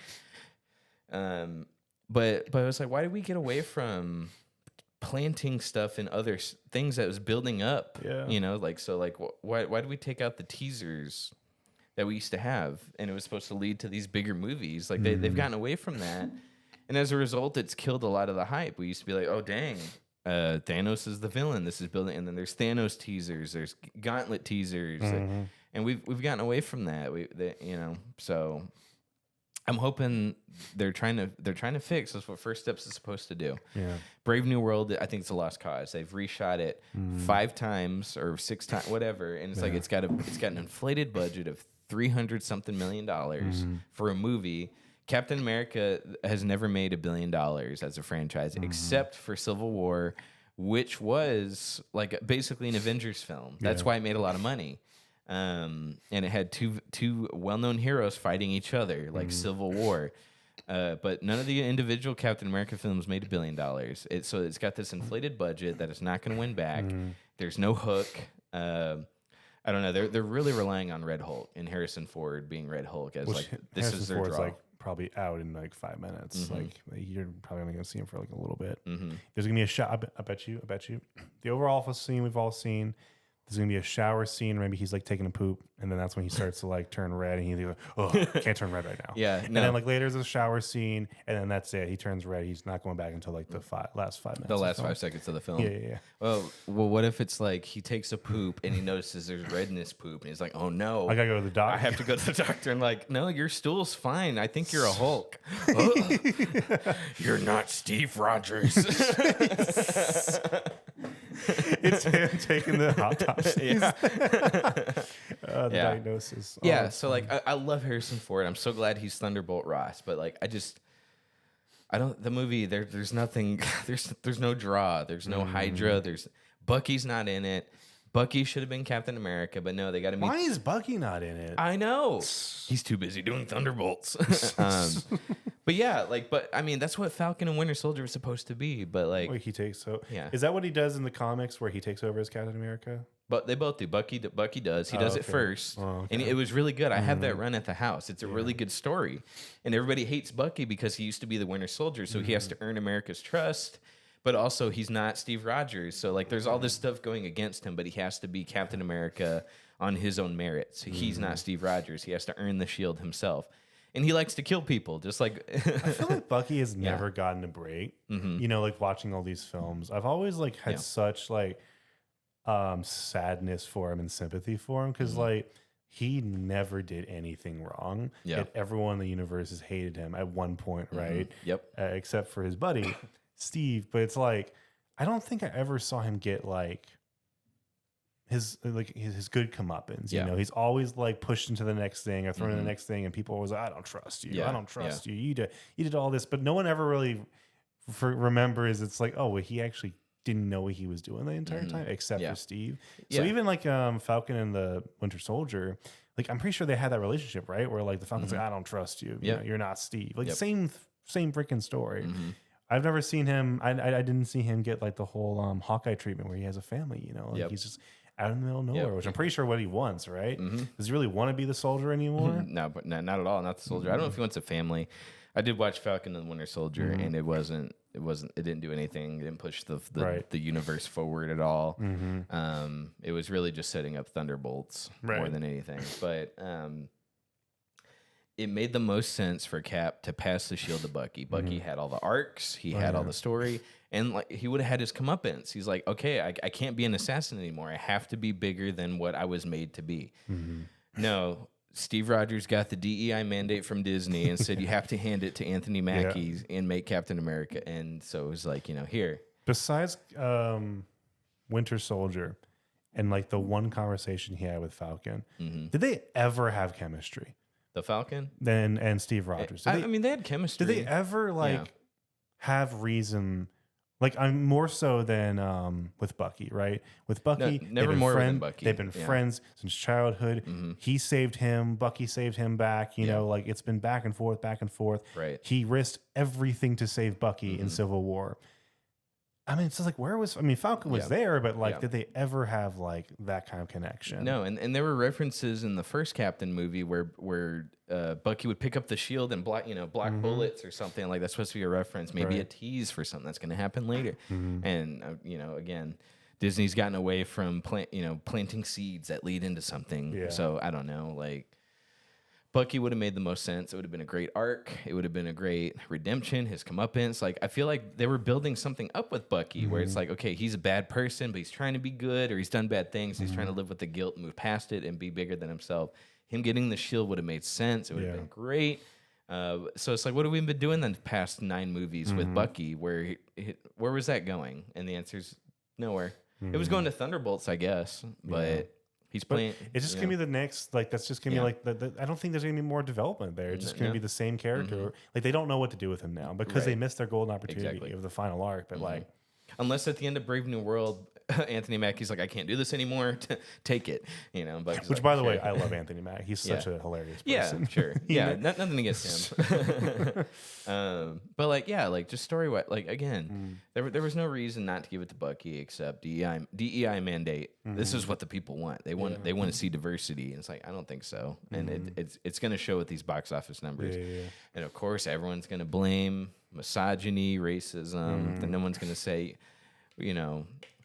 But I was like, why did we get away from planting stuff in other things that was building up? Yeah. Why did we take out the teasers that we used to have, and it was supposed to lead to these bigger movies? Like they've gotten away from that, and as a result, it's killed a lot of the hype. We used to be like, oh dang, Thanos is the villain. This is building, and then there's Thanos teasers, there's Gauntlet teasers, and we've gotten away from that. So I'm hoping they're trying to fix. That's what First Steps is supposed to do. Yeah. Brave New World, I think it's a lost cause. They've reshot it 5 times or 6 times, whatever, and it's like it's got an inflated budget of $300 something million for a movie. Captain America has never made $1 billion as a franchise, except for Civil War, which was like basically an Avengers film. That's why it made a lot of money. And it had two well-known heroes fighting each other, like Civil War. But none of the individual Captain America films made $1 billion. So it's got this inflated budget that it's not going to win back. There's no hook. I don't know. They're really relying on Red Hulk and Harrison Ford being Red Hulk as this Harrison is their Ford's draw. like probably out in like 5 minutes. Like you're probably only gonna see him for like a little bit. There's gonna be a shot. I bet you. The overall scene we've all seen. There's gonna be a shower scene. Maybe he's like taking a poop, and then that's when he starts to like turn red, and he's like, "Oh, can't turn red right now." Yeah, and then like later there's a shower scene, and then that's it. He turns red. He's not going back until like the last 5 minutes. The last 5 seconds of the film. Yeah. Well, what if it's like he takes a poop and he notices there's red in his poop, and he's like, "Oh no, I gotta go to the doctor. I have to go to the doctor." And like, "No, your stool's fine. I think you're a Hulk." You're not Steve Rogers. It's him taking the autopsies. The diagnosis. Yeah, so like I love Harrison Ford. I'm so glad he's Thunderbolt Ross, but like the movie there's nothing there's no draw, there's no Hydra, there's Bucky's not in it. Bucky should have been Captain America, but no, they got to meet. Why is Bucky not in it? I know. He's too busy doing Thunderbolts. But yeah, but I mean, that's what Falcon and Winter Soldier was supposed to be. But like, he takes yeah. Is that what he does in the comics where he takes over as Captain America? But they both do. Bucky does. He does it first, and it was really good. I have that run at the house. It's a really good story, and everybody hates Bucky because he used to be the Winter Soldier, so he has to earn America's trust. But also, he's not Steve Rogers, so like, there's all this stuff going against him. But he has to be Captain America on his own merits. He's not Steve Rogers. He has to earn the shield himself, and he likes to kill people, just like. I feel like Bucky has never gotten a break. You know, like watching all these films, I've always like had such like sadness for him and sympathy for him because like he never did anything wrong. Yet everyone in the universe has hated him at one point, right? Yep. Except for his buddy Steve. But it's like I don't think I ever saw him get like his good comeuppance. You know, he's always like pushed into the next thing or thrown in the next thing, and people always like, I don't trust you. I don't trust you. You did all this, but no one ever really remembers. It's like, oh, well, he actually didn't know what he was doing the entire time, except for Steve. So even like Falcon and the Winter Soldier, like I'm pretty sure they had that relationship, right? Where like the Falcon's like, I don't trust you. You know, you're not Steve. Like same freaking story. I've never seen him. I didn't see him get like the whole Hawkeye treatment where he has a family. You know, like he's just out in the middle of nowhere, which I'm pretty sure what he wants, right? Does he really want to be the soldier anymore? No, but not at all. Not the soldier. I don't know if he wants a family. I did watch Falcon and the Winter Soldier, and it didn't do anything. It didn't push the universe forward at all. It was really just setting up Thunderbolts more than anything. But it made the most sense for Cap to pass the shield to Bucky. Bucky had all the arcs, he had all the story, and like he would have had his comeuppance. He's like, okay, I can't be an assassin anymore. I have to be bigger than what I was made to be. No, Steve Rogers got the DEI mandate from Disney and said you have to hand it to Anthony Mackie and make Captain America. And so it was like, here. Besides Winter Soldier and like the one conversation he had with Falcon, did they ever have chemistry? The Falcon? And Steve Rogers. I mean, they had chemistry. Did they ever have reason? Like I'm more so than with Bucky, right? With Bucky, never more than Bucky. They've been friends since childhood. He saved him. Bucky saved him back. You know, like it's been back and forth, back and forth. Right. He risked everything to save Bucky in Civil War. I mean, it's just like Falcon was there, but like, did they ever have like that kind of connection? No, and there were references in the first Captain movie where Bucky would pick up the shield and block bullets or something. Like that's supposed to be a reference, maybe a tease for something that's going to happen later. And again, Disney's gotten away from planting seeds that lead into something. So I don't know, like. Bucky would have made the most sense. It would have been a great arc. It would have been a great redemption, his comeuppance. Like, I feel like they were building something up with Bucky where it's like, okay, he's a bad person, but he's trying to be good, or he's done bad things. He's trying to live with the guilt, move past it, and be bigger than himself. Him getting the shield would have made sense. It would have been great. So it's like, what have we been doing the past 9 movies with Bucky? Where was that going? And the answer is nowhere. It was going to Thunderbolts, I guess, but he's playing. It's just gonna be the next. Like that's just gonna be like the. I don't think there's gonna be more development there. It's just gonna be the same character. Like they don't know what to do with him now because they missed their golden opportunity of the final arc. But like, unless at the end of Brave New World, Anthony Mackie's like, I can't do this anymore. Take it, But which, like, by the way, I love Anthony Mackie. He's such a hilarious person. Yeah, sure. Yeah, nothing against him. But like, just story wise, like again, there was no reason not to give it to Bucky except DEI mandate. This is what the people want. They want to see diversity, and it's like I don't think so. And it's going to show with these box office numbers. And of course, everyone's going to blame misogyny, racism. And no one's going to say,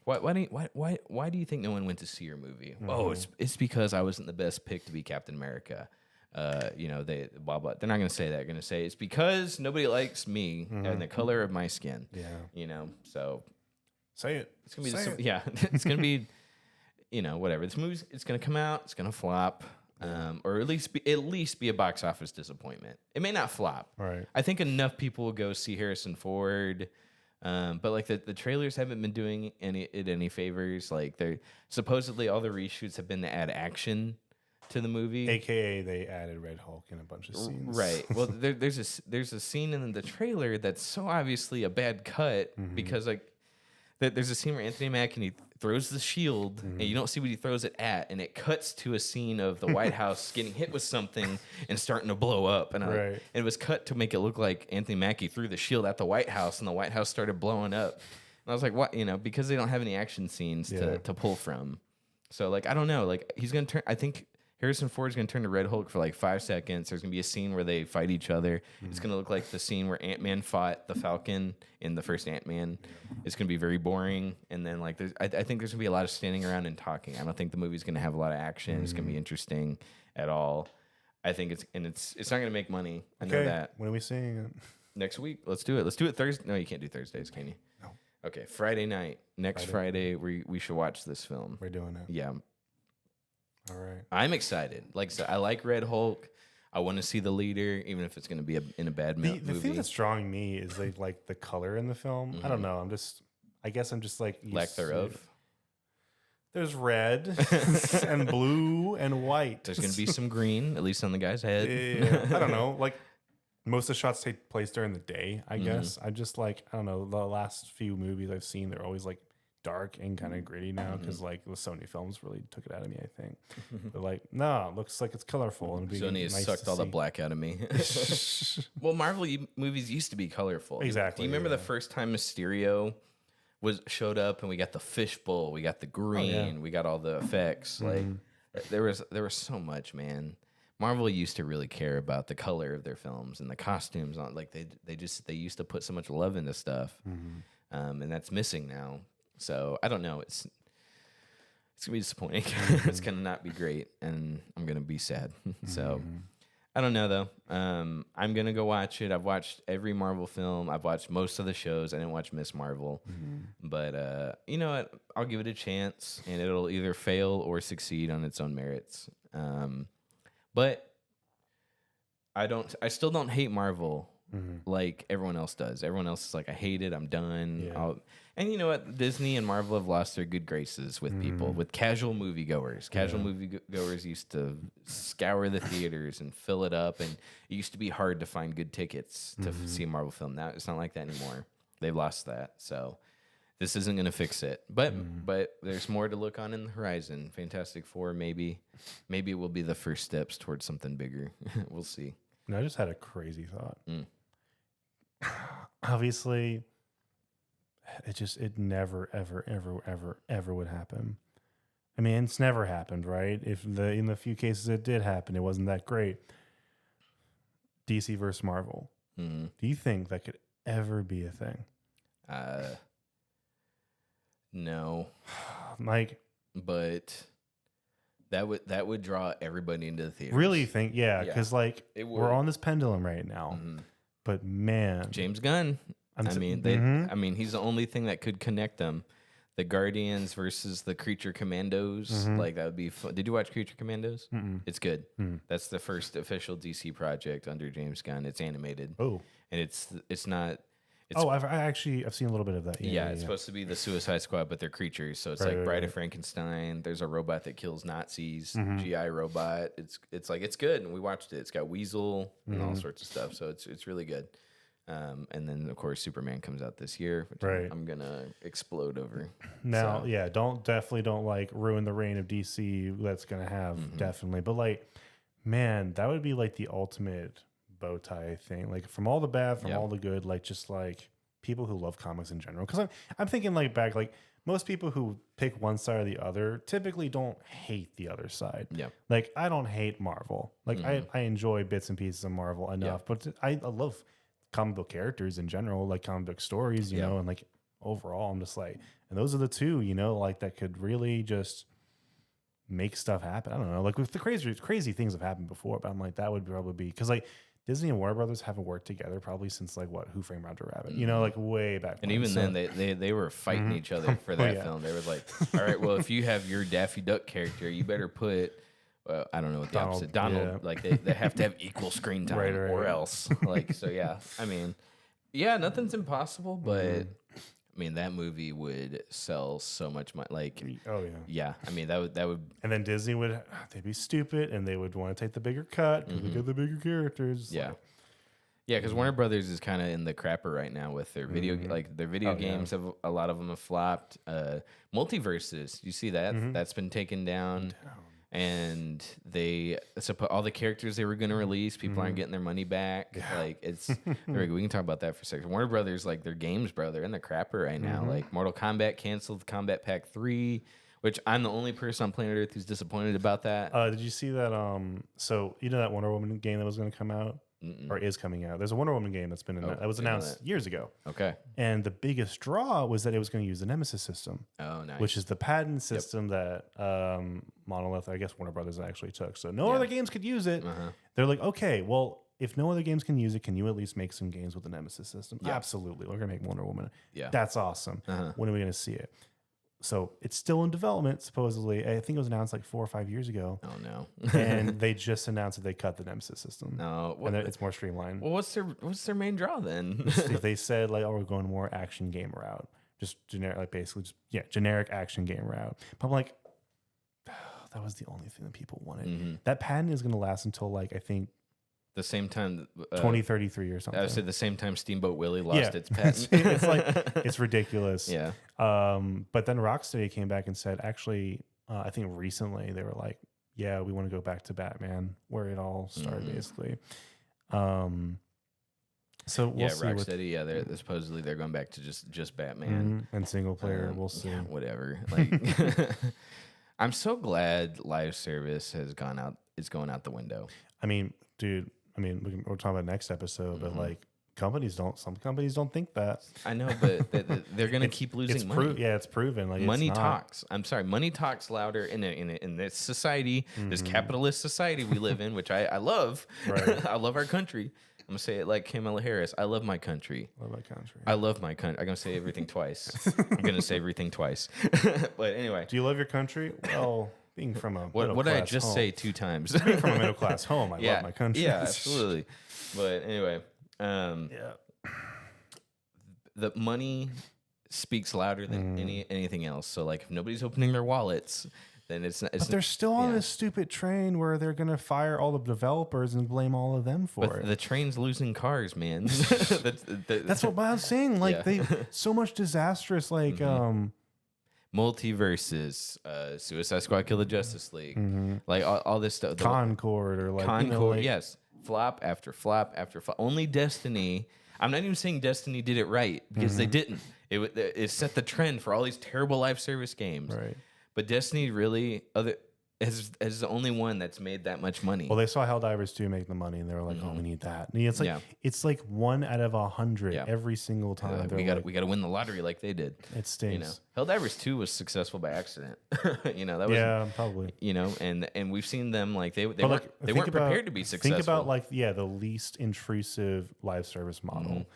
Why do you think no one went to see your movie? Oh, it's because I wasn't the best pick to be Captain America. They blah blah. They're not going to say that. They're going to say it's because nobody likes me and the color of my skin. So say it. It's gonna be it's gonna be whatever. This movie's it's gonna come out. It's gonna flop. Or at least be a box office disappointment. It may not flop. Right. I think enough people will go see Harrison Ford. But like the trailers haven't been doing any favors. Like they're supposedly all the reshoots have been to add action to the movie. AKA they added Red Hulk in a bunch of scenes. Right. Well, there's a scene in the trailer that's so obviously a bad cut because like there's a scene where Anthony Mackie throws the shield and you don't see what he throws it at, and it cuts to a scene of the White House getting hit with something and starting to blow up, and it was cut to make it look like Anthony Mackie threw the shield at the White House and the White House started blowing up. And I was like, what? Because they don't have any action scenes to pull from. So like I don't know, like he's gonna turn. I think Harrison Ford's going to turn to Red Hulk for like 5 seconds. There's going to be a scene where they fight each other. It's going to look like the scene where Ant-Man fought the Falcon in the first Ant-Man. It's going to be very boring. And then like I think there's going to be a lot of standing around and talking. I don't think the movie's going to have a lot of action. It's going to be interesting at all. I think it's not going to make money. I know that. When are we seeing it? Next week. Let's do it. Let's do it Thursday. No, you can't do Thursdays, can you? No. Okay, Friday night. Next Friday we should watch this film. We're doing it. Yeah. All right. I'm excited. Like so I like Red Hulk. I want to see the leader, even if it's going to be in a bad movie. The thing that's drawing me is like the color in the film. I don't know. I guess I'm just like lack thereof. There's red and blue and white. There's going to be some green, at least on the guy's head. Yeah, I don't know. Like most of the shots take place during the day. I guess I just like I don't know. The last few movies I've seen, they're always like dark and kind of gritty now because like the Sony films really took it out of me. I think they're like, no, it looks like it's colorful and Sony has sucked all the black out of me. Well, Marvel movies used to be colorful. Exactly. Do you remember the first time Mysterio showed up and we got the fishbowl, we got the green, we got all the effects? Like there was so much, man. Marvel used to really care about the color of their films and the costumes on. Like they used to put so much love into stuff, and that's missing now. So I don't know. It's gonna be disappointing. It's gonna not be great, and I'm gonna be sad. So I don't know though. I'm gonna go watch it. I've watched every Marvel film. I've watched most of the shows. I didn't watch Miss Marvel, but you know what? I'll give it a chance, and it'll either fail or succeed on its own merits. But I still don't hate Marvel like everyone else does. Everyone else is like, I hate it. I'm done. Yeah. And you know what? Disney and Marvel have lost their good graces with people, with casual moviegoers. Casual moviegoers used to scour the theaters and fill it up, and it used to be hard to find good tickets to see a Marvel film. Now it's not like that anymore. They've lost that. So this isn't going to fix it. But there's more to look on in the horizon. Fantastic Four, maybe it will be the first steps towards something bigger. We'll see. No, I just had a crazy thought. Obviously, it never, ever would happen. I mean, it's never happened, right? In the few cases it did happen, it wasn't that great. DC versus Marvel. Do you think that could ever be a thing? No. Like, but that would draw everybody into the theater. Really think, because like we're on this pendulum right now. But man, James Gunn. I mean, he's the only thing that could connect them. the Guardians versus the Creature Commandos. Like that would be fun. Did you watch Creature Commandos? It's good. That's the first official DC project under James Gunn. It's animated. Oh, and it's not. I've seen a little bit of that. Yeah, it's supposed to be the Suicide Squad, but they're creatures. So it's like Bride of Frankenstein. There's a robot that kills Nazis. GI robot. It's like it's good, and we watched it. It's got Weasel and all sorts of stuff. So it's really good. And then of course Superman comes out this year, which I'm gonna explode over. Now, definitely don't like ruin the reign of DC. That's gonna have definitely, but like, man, that would be like the ultimate bow tie thing. Like from all the bad, from all the good, like just like people who love comics in general. Because I'm thinking like back, like most people who pick one side or the other typically don't hate the other side. Yeah, like I don't hate Marvel. Like I enjoy bits and pieces of Marvel enough, but I love comic book characters in general, like comic book stories, you know, and like overall, I'm just like, and those are the two, you know, like that could really just make stuff happen. I don't know, like with the crazy things have happened before, but I'm like, that would probably be because like Disney and Warner Brothers haven't worked together probably since like Who Framed Roger Rabbit, you know, like way back. And even then, they were fighting each other for that film. They were like, all right, well, if you have your Daffy Duck character, you better put. I don't know what the opposite. Donald, like they have to have equal screen time or else. Like, so yeah. I mean, yeah, nothing's impossible, but I mean that movie would sell so much money. Like, yeah. I mean that would. And then Disney they'd be stupid and they would want to take the bigger cut because we get the bigger characters. Yeah. Like, yeah, because Warner Brothers is kind of in the crapper right now with their video, like their video games. Have a lot of them have flopped. Multiverses, you see that? That's been taken down. And all the characters they were going to release, people aren't getting their money back. Yeah. Like it's we can talk about that for a second. Warner Brothers, like their games, bro, they're in the crapper right now. Like Mortal Kombat canceled Combat Pack 3, which I'm the only person on planet Earth who's disappointed about that. Did you see that? So you know that Wonder Woman game that was going to come out? Or is coming out. There's a Wonder Woman game that's been that was announced years ago. Okay. And the biggest draw was that it was going to use the Nemesis system. Oh, nice. Which is the patent system that Monolith, I guess Warner Brothers actually took. So no other games could use it. They're like, okay, well, if no other games can use it, can you at least make some games with the Nemesis system? Yeah. Absolutely. We're going to make Wonder Woman. Yeah. That's awesome. When are we going to see it? So it's still in development, supposedly. I think it was announced like 4 or 5 years ago. Oh, no. And they just announced that they cut the Nemesis system. No. And it's more streamlined. Well, what's their main draw then? They said, like, we're going more action game route. Just generic, like basically, generic action game route. But I'm like, that was the only thing that people wanted. That patent is going to last until, like, I think, the same time 2033 or something. I would say the same time Steamboat Willie lost its patent. It's like it's ridiculous. Yeah. But then Rocksteady came back and said, actually, I think recently they were like, yeah, we want to go back to Batman, where it all started, basically. So we'll see. Rocksteady, they're supposedly they're going back to just Batman and single player. We'll see. Yeah, whatever. Like, I'm so glad live service has gone out. It's going out the window. I mean, dude. We're talking about next episode, but like some companies don't think that. I know, but they're going to keep losing money. It's proven. Like money talks. I'm sorry, money talks louder in this society, this capitalist society we live in, which I love. Right. I love our country. I'm gonna say it like Kamala Harris. I love my country. Love my country. I love my country. I'm gonna say everything twice. I'm gonna say everything twice. But anyway, do you love your country? Well. Being from a what did I just say 2 times? Being from a middle class home, I love my country. Yeah, absolutely. But anyway, the money speaks louder than anything else. So like, if nobody's opening their wallets, then it's. But they're still on this stupid train where they're gonna fire all the developers and blame all of them for it. The train's losing cars, man. That's what I'm saying. Like they so much disastrous. Like multiverses, Suicide Squad, Kill the Justice League, like all this stuff. Concord or like Concord, yes, flop after flop after flop. Only Destiny. I'm not even saying Destiny did it right because they didn't. It set the trend for all these terrible live service games. Right. But Destiny really is the only one that's made that much money. Well, they saw Helldivers 2 make the money, and they were like, "Oh, we need that." And it's like 1 out of 100 every single time. We got to win the lottery like they did. It stinks. You know, Helldivers 2 was successful by accident. That was probably. And we've seen them like they weren't prepared to be successful. Think about like the least intrusive live service model.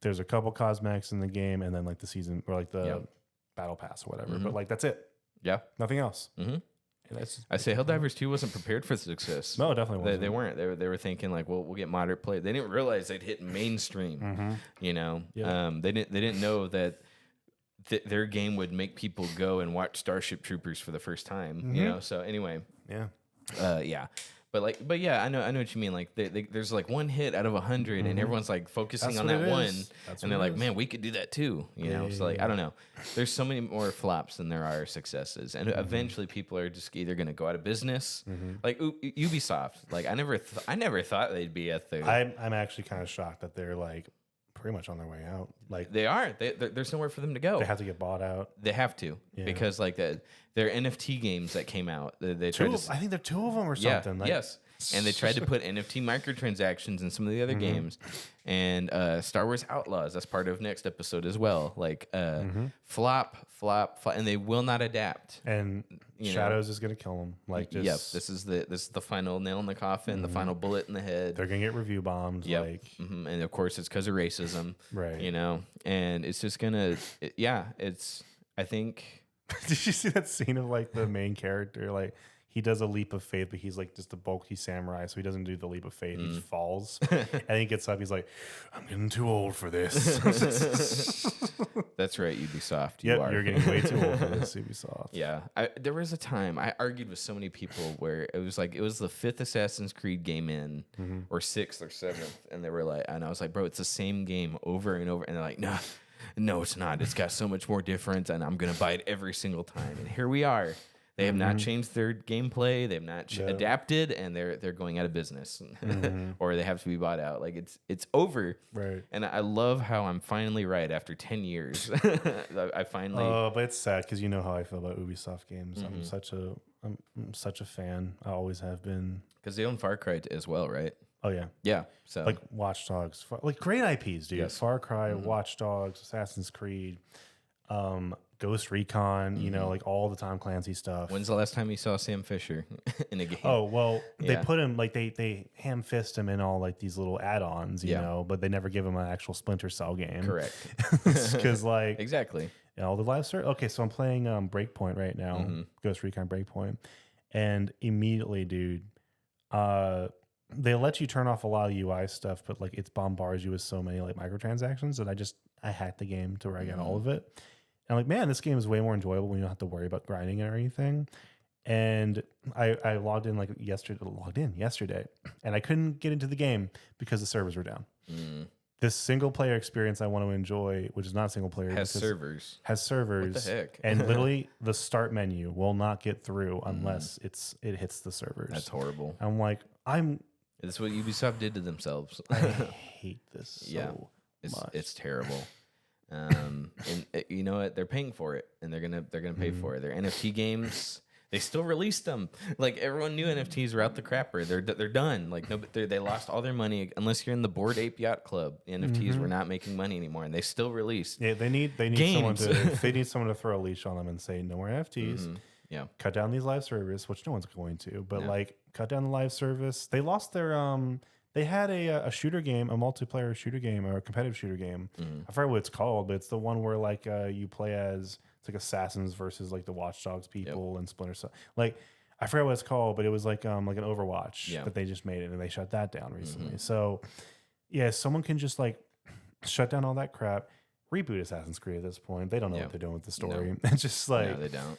There's a couple cosmetics in the game, and then like the season or like the battle pass or whatever. But like that's it. Yeah. Nothing else. I say Helldivers 2 wasn't prepared for success. No, definitely wasn't. They weren't. They were thinking like, well, we'll get moderate play. They didn't realize they'd hit mainstream. You know, they didn't know that their game would make people go and watch Starship Troopers for the first time. You know. So anyway. Yeah. But yeah, I know what you mean. Like there's like one hit out of 100, and everyone's like focusing on that one, and they're like, man, we could do that too. You know, so like I don't know. There's so many more flops than there are successes, and eventually people are just either going to go out of business. Like Ubisoft. Like I never thought they'd be at the. I'm actually kind of shocked that they're like pretty much on their way out. Like they are. There's nowhere for them to go. They have to get bought out. They have to because like their NFT games that came out. They tried I think there are 2 of them or something. Yeah, yes. And they tried to put NFT microtransactions in some of the other games, and Star Wars Outlaws. That's part of next episode as well. Like flop, and they will not adapt. And Shadows is going to kill them. Like, just, this is the final nail in the coffin, the final bullet in the head. They're going to get review bombed. Yep. Like, and of course, it's because of racism. Right. You know, and it's just gonna. I think. Did you see that scene of like the main character like? He does a leap of faith, but he's like just a bulky samurai, so he doesn't do the leap of faith. He just falls, and he gets up. He's like, "I'm getting too old for this." That's right, Ubisoft. You're getting way too old for this, Ubisoft. Yeah, there was a time I argued with so many people where it was the 5th Assassin's Creed game in, or 6th or 7th, and they were like, and I was like, "Bro, it's the same game over and over," and they're like, "No, it's not. It's got so much more difference, and I'm gonna buy it every single time." And here we are. They have not changed their gameplay. They have not adapted, and they're going out of business, or they have to be bought out. Like it's over. Right. And I love how I'm finally right after 10 years. I finally. Oh, but it's sad because you know how I feel about Ubisoft games. I'm such a fan. I always have been. Because they own Far Cry as well, right? Oh yeah. Yeah. So like Watch Dogs, like great IPs, dude. Yes. Far Cry, Watch Dogs, Assassin's Creed. Ghost Recon, you know, like all the Tom Clancy stuff. When's the last time you saw Sam Fisher in a game? Oh, well, they put him, like, they ham fist him in all, like, these little add-ons, you know, but they never give him an actual Splinter Cell game. Correct. Because, like... Exactly. You know, the live service... Okay, so I'm playing Breakpoint right now, Ghost Recon Breakpoint, and immediately, dude, they let you turn off a lot of UI stuff, but, like, it bombards you with so many, like, microtransactions that I hacked the game to where I got all of it. And I'm like, man, this game is way more enjoyable when you don't have to worry about grinding or anything. And I logged in yesterday, and I couldn't get into the game because the servers were down. This single player experience I want to enjoy, which is not single player, has servers. What the heck? And literally, the start menu will not get through unless it hits the servers. That's horrible. I'm like, That's what Ubisoft did to themselves. I hate this so much. It's terrible. And you know what? They're paying for it, and they're gonna pay for it. Their NFT games, they still released them. Like everyone knew NFTs were out the crapper. They're done. Like they lost all their money. Unless you're in the Bored Ape Yacht Club, the NFTs were not making money anymore, and they still released. Yeah, they need games. someone to throw a leash on them and say no more NFTs. Yeah, cut down these live service, which no one's going to. But like, cut down the live service. They lost their They had a shooter game, a multiplayer shooter game, or a competitive shooter game. I forget what it's called, but it's the one where like you play as it's like assassins versus like the Watch Dogs people and Splinter Cell. Like I forget what it's called, but it was like an Overwatch that they just made it, and they shut that down recently. So yeah, someone can just like shut down all that crap, reboot Assassin's Creed at this point. They don't know what they're doing with the story. It's just like they don't.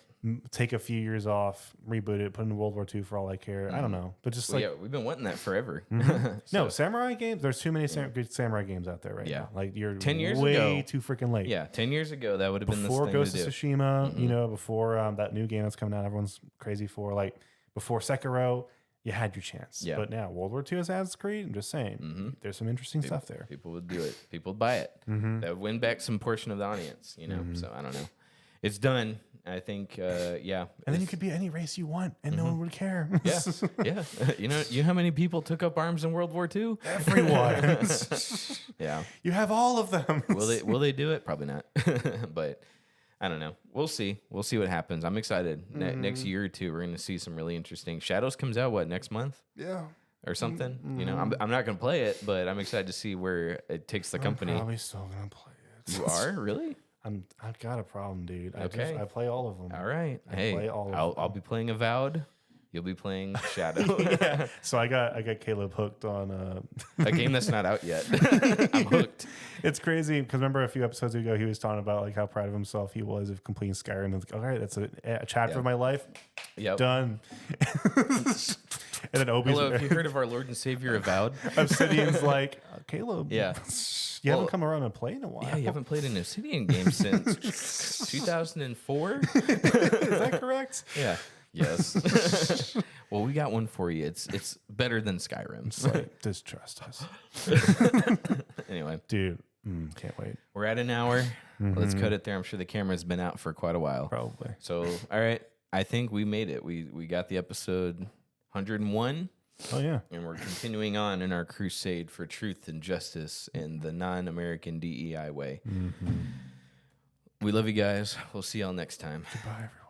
Take a few years off, reboot it, put it in World War II for all I care. I don't know, but just we've been wanting that forever. No, samurai games. There's too many good samurai games out there right now. Like you're 10 years way ago, too freaking late. Yeah, 10 years ago that would have been before the Ghost thing of to do. Tsushima. You know, before that new game that's coming out, everyone's crazy for. Like before Sekiro, you had your chance. Yeah. But now World War II Assassin's Creed. I'm just saying, there's some interesting stuff there. People would do it. People would buy it. That would win back some portion of the audience. You know, so I don't know. It's done. I think, yeah. And then you could be any race you want, and no one would care. Yeah, yeah. You know how many people took up arms in World War II? Everyone. Yeah. You have all of them. Will they do it? Probably not. But I don't know. We'll see. We'll see what happens. I'm excited. Next year or two, we're going to see some really interesting. Shadows comes out next month? Yeah. Or something. You know, I'm not going to play it, but I'm excited to see where it takes the company. I'm probably still going to play it. You are? Really? I've got a problem, dude. Okay. I play all of them. All right. I'll be playing Avowed. You'll be playing Shadow. Yeah. So I got Caleb hooked on a game that's not out yet. I'm hooked. It's crazy because remember a few episodes ago he was talking about like how proud of himself he was of completing Skyrim. It's like, all right, that's a chapter of my life. Yep. Done. And then Obi's hello, have you heard of our Lord and Savior Avowed? Obsidian's like, Caleb. Yeah. You haven't come around and played in a while. Yeah, you haven't played an Obsidian game since 2004. Is that correct? Yeah. Yes. Well, we got one for you. It's better than Skyrim. It's like, distrust us. Anyway. Dude, can't wait. We're at an hour. Let's cut it there. I'm sure the camera's been out for quite a while. Probably. So, all right. I think we made it. We got the episode 101. Oh, yeah. And we're continuing on in our crusade for truth and justice in the non-American DEI way. We love you guys. We'll see y'all next time. Goodbye, everyone.